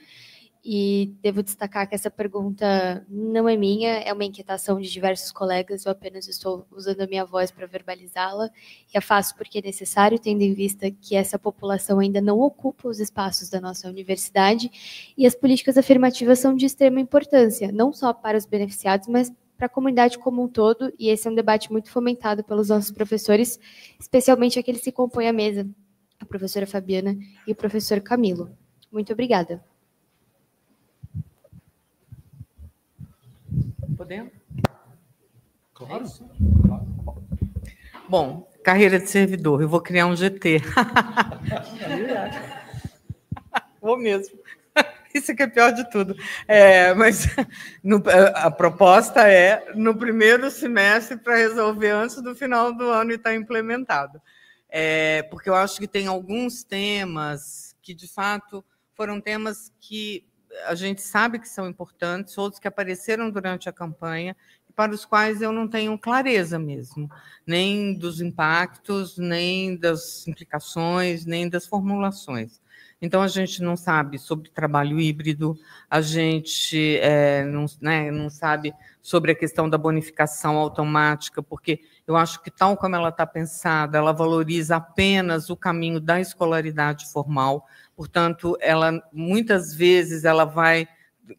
S9: E devo destacar que essa pergunta não é minha, é uma inquietação de diversos colegas, eu apenas estou usando a minha voz para verbalizá-la, e a faço porque é necessário, tendo em vista que essa população ainda não ocupa os espaços da nossa universidade, e as políticas afirmativas são de extrema importância, não só para os beneficiados, mas para a comunidade como um todo, e esse é um debate muito fomentado pelos nossos professores, especialmente aqueles que compõem a mesa, a professora Fabiana e o professor Camilo. Muito obrigada.
S2: Podemos?
S1: Claro.
S2: Bom, carreira de servidor, eu vou criar um GT. Vou mesmo. Isso que é pior de tudo. Mas a proposta é no primeiro semestre para resolver antes do final do ano e estar implementado. Porque eu acho que tem alguns temas que, de fato, foram temas que a gente sabe que são importantes, outros que apareceram durante a campanha, para os quais eu não tenho clareza mesmo, nem dos impactos, nem das implicações, nem das formulações. Então, a gente não sabe sobre trabalho híbrido, a gente não sabe sobre a questão da bonificação automática, porque eu acho que, tal como ela está pensada, ela valoriza apenas o caminho da escolaridade formal. Portanto, muitas vezes ela vai,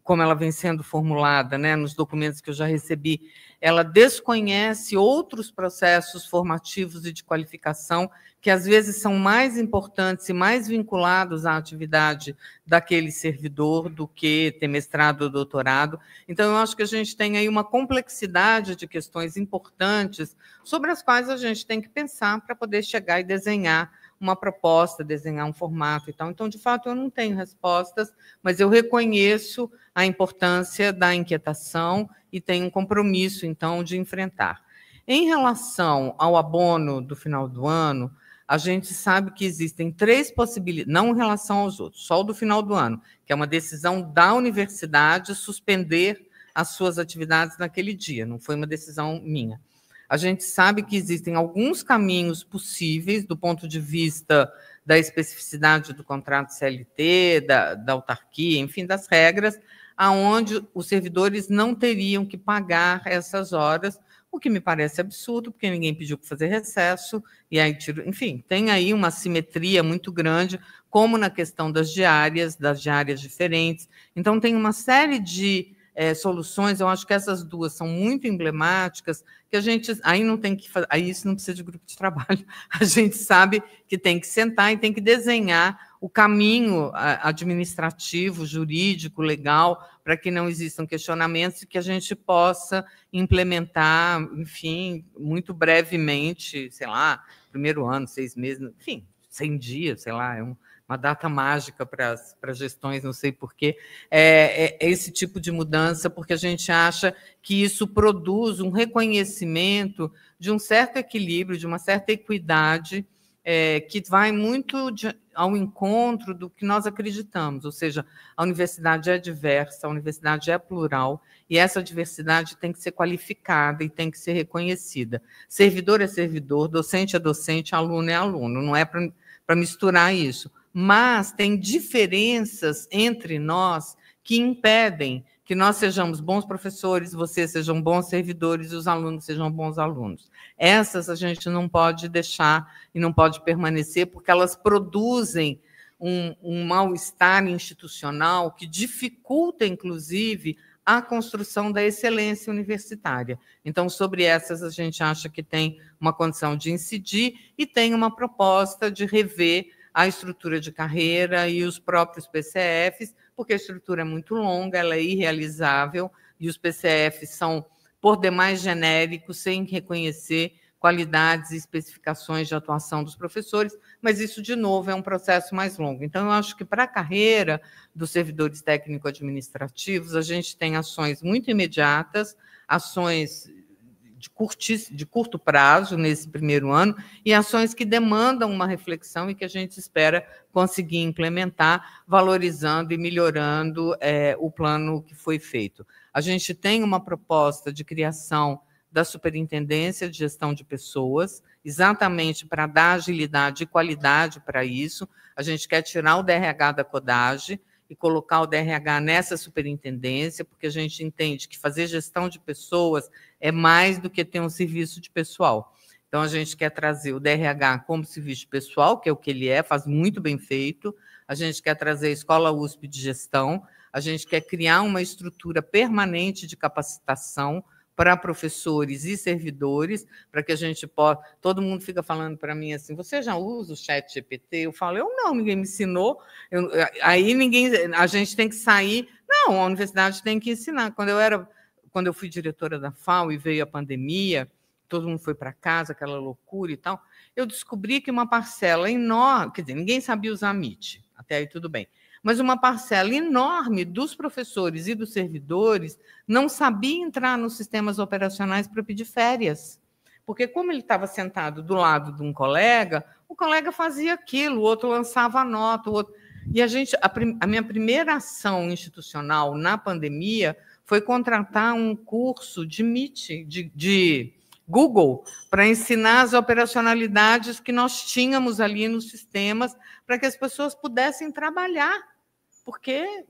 S2: como ela vem sendo formulada, né, nos documentos que eu já recebi, ela desconhece outros processos formativos e de qualificação que, às vezes, são mais importantes e mais vinculados à atividade daquele servidor do que ter mestrado ou doutorado. Então, eu acho que a gente tem aí uma complexidade de questões importantes sobre as quais a gente tem que pensar para poder chegar e desenhar uma proposta, desenhar um formato e tal. Então, de fato, eu não tenho respostas, mas eu reconheço a importância da inquietação e tenho um compromisso, então, de enfrentar. Em relação ao abono do final do ano, a gente sabe que existem 3 possibilidades, não em relação aos outros, só o do final do ano, que é uma decisão da universidade suspender as suas atividades naquele dia, não foi uma decisão minha. A gente sabe que existem alguns caminhos possíveis do ponto de vista da especificidade do contrato CLT, da autarquia, enfim, das regras, aonde os servidores não teriam que pagar essas horas, o que me parece absurdo, porque ninguém pediu para fazer recesso, e aí, enfim, tem aí uma simetria muito grande, como na questão das diárias diferentes. Então, tem uma série de soluções, eu acho que essas duas são muito emblemáticas, que a gente, aí não tem que fazer, aí isso não precisa de grupo de trabalho, a gente sabe que tem que sentar e tem que desenhar o caminho administrativo, jurídico, legal, para que não existam questionamentos e que a gente possa implementar, enfim, muito brevemente, sei lá, primeiro ano, 6 meses, enfim, 100 dias, sei lá, uma data mágica para as gestões, não sei porquê, esse tipo de mudança, porque a gente acha que isso produz um reconhecimento de um certo equilíbrio, de uma certa equidade, que vai muito ao encontro do que nós acreditamos, ou seja, a universidade é diversa, a universidade é plural, e essa diversidade tem que ser qualificada e tem que ser reconhecida. Servidor é servidor, docente é docente, aluno é aluno, não é para misturar isso. Mas tem diferenças entre nós que impedem que nós sejamos bons professores, vocês sejam bons servidores e os alunos sejam bons alunos. Essas a gente não pode deixar e não pode permanecer, porque elas produzem um mal-estar institucional que dificulta, inclusive, a construção da excelência universitária. Então, sobre essas, a gente acha que tem uma condição de incidir e tem uma proposta de rever a estrutura de carreira e os próprios PCFs, porque a estrutura é muito longa, ela é irrealizável, e os PCFs são, por demais, genéricos, sem reconhecer qualidades e especificações de atuação dos professores, mas isso, de novo, é um processo mais longo. Então, eu acho que, para a carreira dos servidores técnico-administrativos, a gente tem ações muito imediatas, ações de curto prazo, nesse primeiro ano, e ações que demandam uma reflexão e que a gente espera conseguir implementar, valorizando e melhorando o plano que foi feito. A gente tem uma proposta de criação da Superintendência de Gestão de Pessoas, exatamente para dar agilidade e qualidade para isso. A gente quer tirar o DRH da CODAGE e colocar o DRH nessa superintendência, porque a gente entende que fazer gestão de pessoas é mais do que ter um serviço de pessoal. Então, a gente quer trazer o DRH como serviço de pessoal, que é o que ele é, faz muito bem feito. A gente quer trazer a Escola USP de Gestão. A gente quer criar uma estrutura permanente de capacitação para professores e servidores, para que a gente possa... Todo mundo fica falando para mim assim, você já usa o ChatGPT? Eu falo, eu não, ninguém me ensinou. Aí a gente tem que sair... Não, a universidade tem que ensinar. Quando eu fui diretora da FAO e veio a pandemia, todo mundo foi para casa, aquela loucura e tal, eu descobri que uma parcela enorme... Quer dizer, ninguém sabia usar Meet, até aí tudo bem. Mas uma parcela enorme dos professores e dos servidores não sabia entrar nos sistemas operacionais para pedir férias. Porque, como ele estava sentado do lado de um colega, o colega fazia aquilo, o outro lançava a nota, o outro... E a minha primeira ação institucional na pandemia foi contratar um curso de Meet, de Google, para ensinar as operacionalidades que nós tínhamos ali nos sistemas, para que as pessoas pudessem trabalhar. Porque,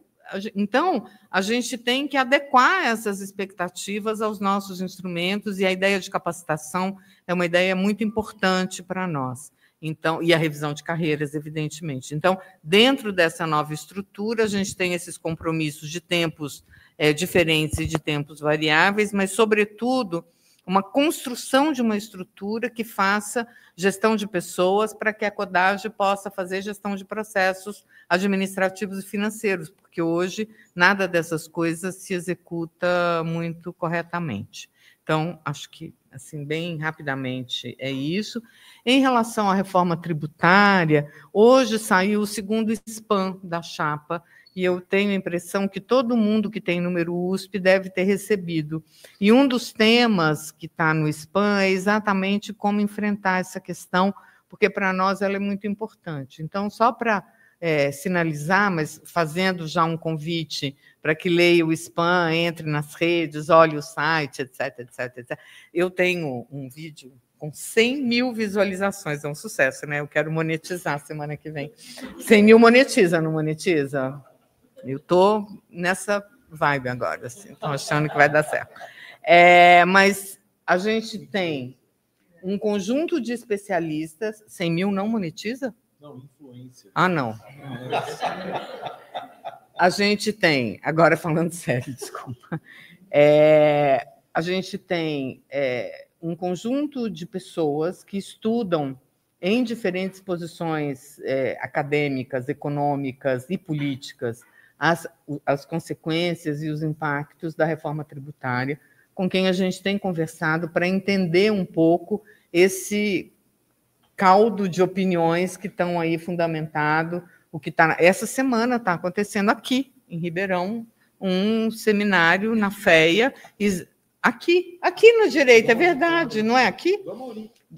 S2: então, a gente tem que adequar essas expectativas aos nossos instrumentos, e a ideia de capacitação é uma ideia muito importante para nós. Então, e a revisão de carreiras, evidentemente. Então, dentro dessa nova estrutura, a gente tem esses compromissos de tempos diferentes e de tempos variáveis, mas, sobretudo, uma construção de uma estrutura que faça gestão de pessoas para que a CODAGE possa fazer gestão de processos administrativos e financeiros, porque hoje nada dessas coisas se executa muito corretamente. Então, acho que, assim, bem rapidamente é isso. Em relação à reforma tributária, hoje saiu o segundo spam da chapa, e eu tenho a impressão que todo mundo que tem número USP deve ter recebido. E um dos temas que está no spam é exatamente como enfrentar essa questão, porque para nós ela é muito importante. Então, só para sinalizar, mas fazendo já um convite para que leia o spam, entre nas redes, olhe o site, etc, etc, etc. Eu tenho um vídeo com 100 mil visualizações, é um sucesso, né? Eu quero monetizar semana que vem. 100 mil monetiza, não monetiza? Eu estou nessa vibe agora, assim, estou achando que vai dar certo. Mas a gente tem um conjunto de especialistas. 100 mil não monetiza?
S1: Não, influência.
S2: Ah, não. A gente tem, agora falando sério, desculpa, a gente tem um conjunto de pessoas que estudam em diferentes posições acadêmicas, econômicas e políticas as consequências e os impactos da reforma tributária, com quem a gente tem conversado para entender um pouco esse caldo de opiniões que estão aí fundamentado. O que está essa semana está acontecendo aqui em Ribeirão, um seminário na FEA, aqui no direito, é verdade, não é aqui?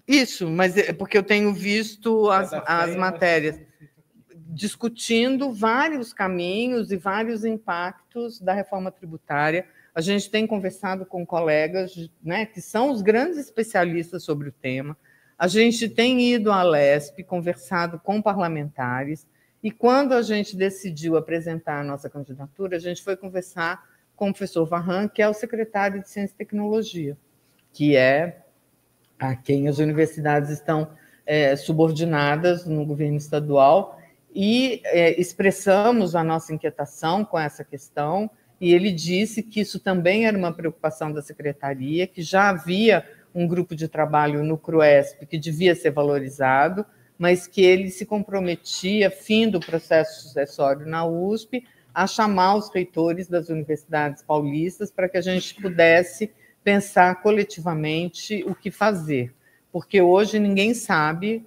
S2: Isso, mas é porque eu tenho visto as matérias discutindo vários caminhos e vários impactos da reforma tributária. A gente tem conversado com colegas, né, que são os grandes especialistas sobre o tema. A gente tem ido à Lesp, conversado com parlamentares, e quando a gente decidiu apresentar a nossa candidatura, a gente foi conversar com o professor Varran, que é o secretário de Ciência e Tecnologia, que é a quem as universidades estão subordinadas no governo estadual, e expressamos a nossa inquietação com essa questão, e ele disse que isso também era uma preocupação da secretaria, que já havia um grupo de trabalho no CRUESP que devia ser valorizado, mas que ele se comprometia, fim do processo sucessório na USP, a chamar os reitores das universidades paulistas para que a gente pudesse pensar coletivamente o que fazer, porque hoje ninguém sabe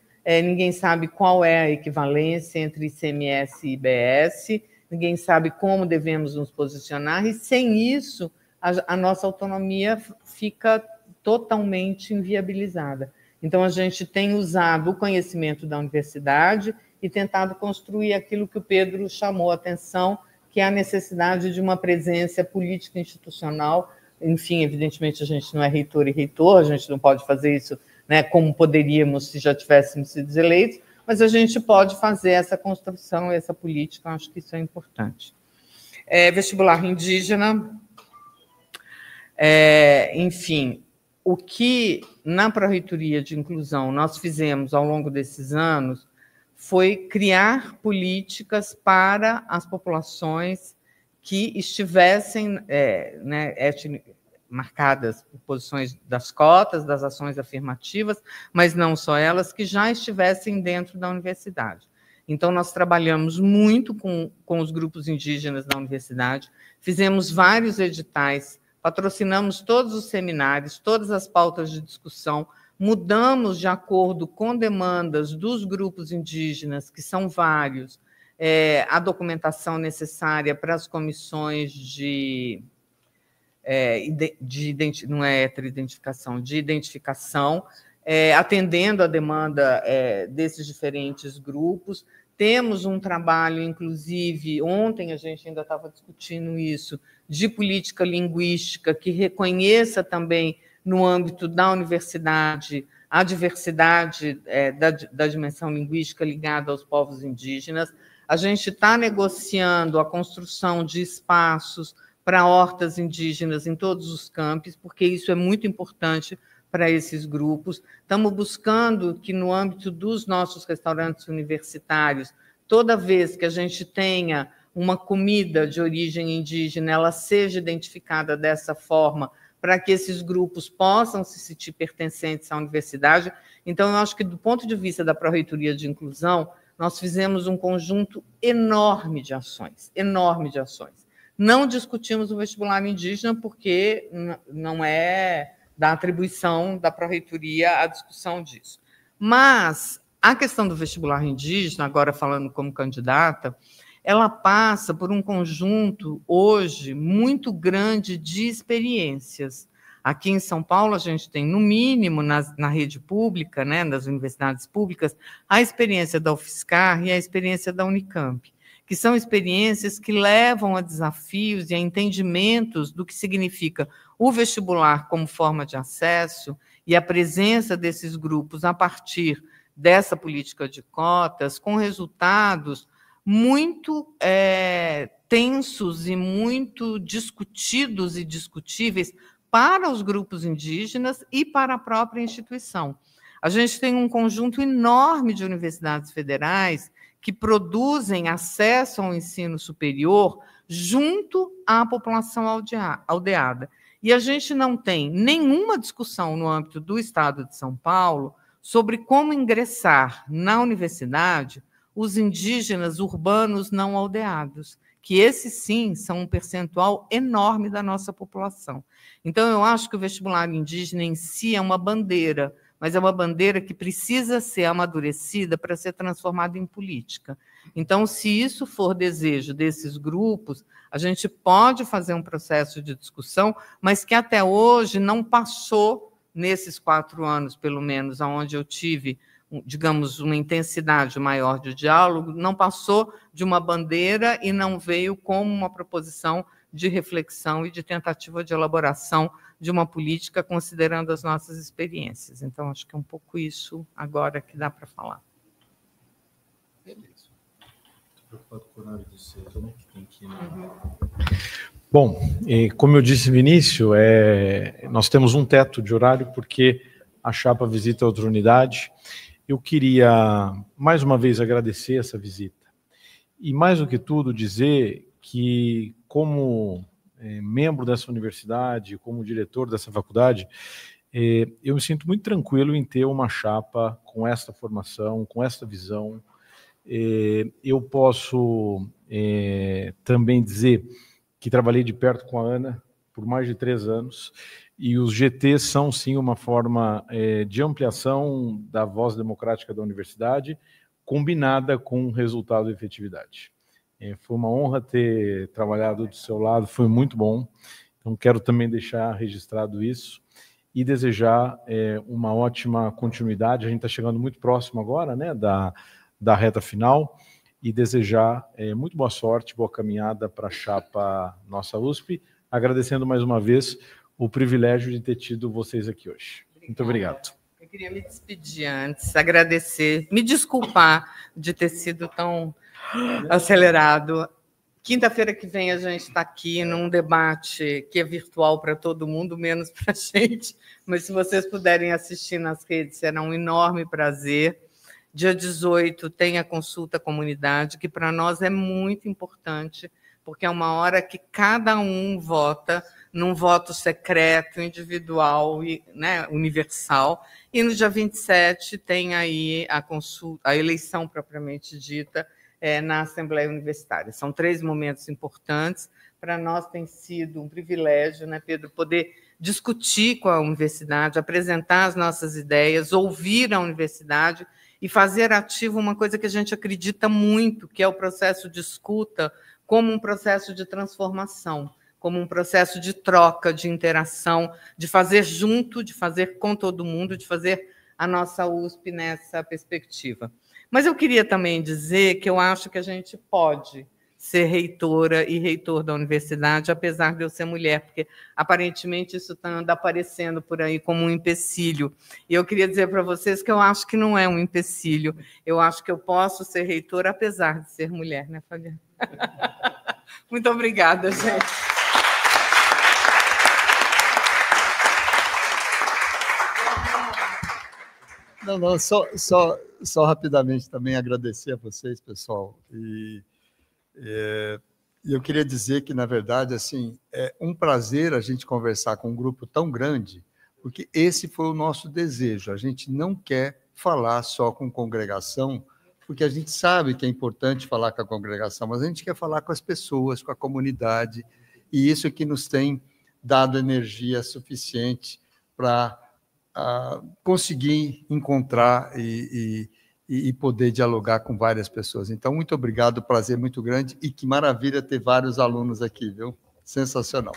S2: qual é a equivalência entre ICMS e IBS, ninguém sabe como devemos nos posicionar, e sem isso a nossa autonomia fica totalmente inviabilizada. Então, a gente tem usado o conhecimento da universidade e tentado construir aquilo que o Pedro chamou a atenção, que é a necessidade de uma presença política institucional. Enfim, evidentemente, a gente não é reitor e reitor, a gente não pode fazer isso, né, como poderíamos se já tivéssemos sido eleitos, mas a gente pode fazer essa construção, essa política, eu acho que isso é importante. Vestibular indígena, enfim, o que na Pró-Reitoria de Inclusão nós fizemos ao longo desses anos foi criar políticas para as populações que estivessem marcadas por posições das cotas, das ações afirmativas, mas não só elas, que já estivessem dentro da universidade. Então, nós trabalhamos muito com os grupos indígenas da universidade, fizemos vários editais, patrocinamos todos os seminários, todas as pautas de discussão, mudamos de acordo com demandas dos grupos indígenas, que são vários, a documentação necessária para as comissões de identificação, atendendo a demanda desses diferentes grupos. Temos um trabalho, inclusive, ontem a gente ainda estava discutindo isso, de política linguística que reconheça também, no âmbito da universidade, a diversidade da dimensão linguística ligada aos povos indígenas. A gente está negociando a construção de espaços para hortas indígenas em todos os campos, porque isso é muito importante para esses grupos. Estamos buscando que, no âmbito dos nossos restaurantes universitários, toda vez que a gente tenha uma comida de origem indígena, ela seja identificada dessa forma, para que esses grupos possam se sentir pertencentes à universidade. Então, eu acho que, do ponto de vista da Pró-Reitoria de Inclusão, nós fizemos um conjunto enorme de ações, Não discutimos o vestibular indígena, porque não é da atribuição da Pró-Reitoria a discussão disso. Mas a questão do vestibular indígena, agora falando como candidata, ela passa por um conjunto, hoje, muito grande de experiências. Aqui em São Paulo, a gente tem, no mínimo, na rede pública, né, nas universidades públicas, a experiência da UFSCar e a experiência da Unicamp, que são experiências que levam a desafios e a entendimentos do que significa o vestibular como forma de acesso e a presença desses grupos a partir dessa política de cotas, com resultados muito tensos e muito discutidos e discutíveis para os grupos indígenas e para a própria instituição. A gente tem um conjunto enorme de universidades federais que produzem acesso ao ensino superior junto à população aldeada. E a gente não tem nenhuma discussão no âmbito do Estado de São Paulo sobre como ingressar na universidade os indígenas urbanos não aldeados, que esses sim são um percentual enorme da nossa população. Então, eu acho que o vestibular indígena em si é uma bandeira, mas é uma bandeira que precisa ser amadurecida para ser transformada em política. Então, se isso for desejo desses grupos, a gente pode fazer um processo de discussão, mas que até hoje não passou, nesses 4 anos, pelo menos, onde eu tive, digamos, uma intensidade maior de diálogo, não passou de uma bandeira e não veio como uma proposição de reflexão e de tentativa de elaboração de uma política considerando as nossas experiências. Então, acho que é um pouco isso agora que dá para falar.
S1: Beleza. Estou preocupado com o horário do cedo, né? Que tem que ir Bom, como eu disse no início, nós temos um teto de horário porque a chapa visita outra unidade. Eu queria, mais uma vez, agradecer essa visita. E, mais do que tudo, dizer que, como membro dessa universidade, como diretor dessa faculdade, eu me sinto muito tranquilo em ter uma chapa com esta formação, com esta visão. Eu posso também dizer que trabalhei de perto com a Ana por mais de 3 anos, e os GTs são, sim, uma forma de ampliação da voz democrática da universidade, combinada com resultado e efetividade. Foi uma honra ter trabalhado do seu lado, foi muito bom. Então, quero também deixar registrado isso e desejar uma ótima continuidade. A gente está chegando muito próximo agora, né, da reta final, e desejar muito boa sorte, boa caminhada para a chapa nossa USP, agradecendo mais uma vez o privilégio de ter tido vocês aqui hoje. Obrigada. Muito obrigado.
S2: Eu queria me despedir antes, agradecer, me desculpar de ter sido tão acelerado. Quinta-feira que vem a gente está aqui num debate que é virtual para todo mundo, menos para a gente, mas se vocês puderem assistir nas redes, será um enorme prazer. Dia 18 tem a consulta à comunidade, que para nós é muito importante, porque é uma hora que cada um vota num voto secreto, individual e, né, universal. E no dia 27 tem aí a eleição propriamente dita na Assembleia Universitária. São 3 momentos importantes. Para nós tem sido um privilégio, né, Pedro, poder discutir com a universidade, apresentar as nossas ideias, ouvir a universidade e fazer ativo uma coisa que a gente acredita muito, que é o processo de escuta como um processo de transformação, como um processo de troca, de interação, de fazer junto, de fazer com todo mundo, de fazer a nossa USP nessa perspectiva. Mas eu queria também dizer que eu acho que a gente pode ser reitora e reitor da universidade, apesar de eu ser mulher, porque aparentemente isso anda aparecendo por aí como um empecilho. E eu queria dizer para vocês que eu acho que não é um empecilho, eu acho que eu posso ser reitora apesar de ser mulher, né, Fabiana? Muito obrigada, gente.
S3: Não, só rapidamente também agradecer a vocês, pessoal. E eu queria dizer que, na verdade, assim, é um prazer a gente conversar com um grupo tão grande, porque esse foi o nosso desejo. A gente não quer falar só com congregação, porque a gente sabe que é importante falar com a congregação, mas a gente quer falar com as pessoas, com a comunidade, e isso que nos tem dado energia suficiente para conseguir encontrar e poder dialogar com várias pessoas. Então, muito obrigado, prazer muito grande, e que maravilha ter vários alunos aqui, viu? Sensacional.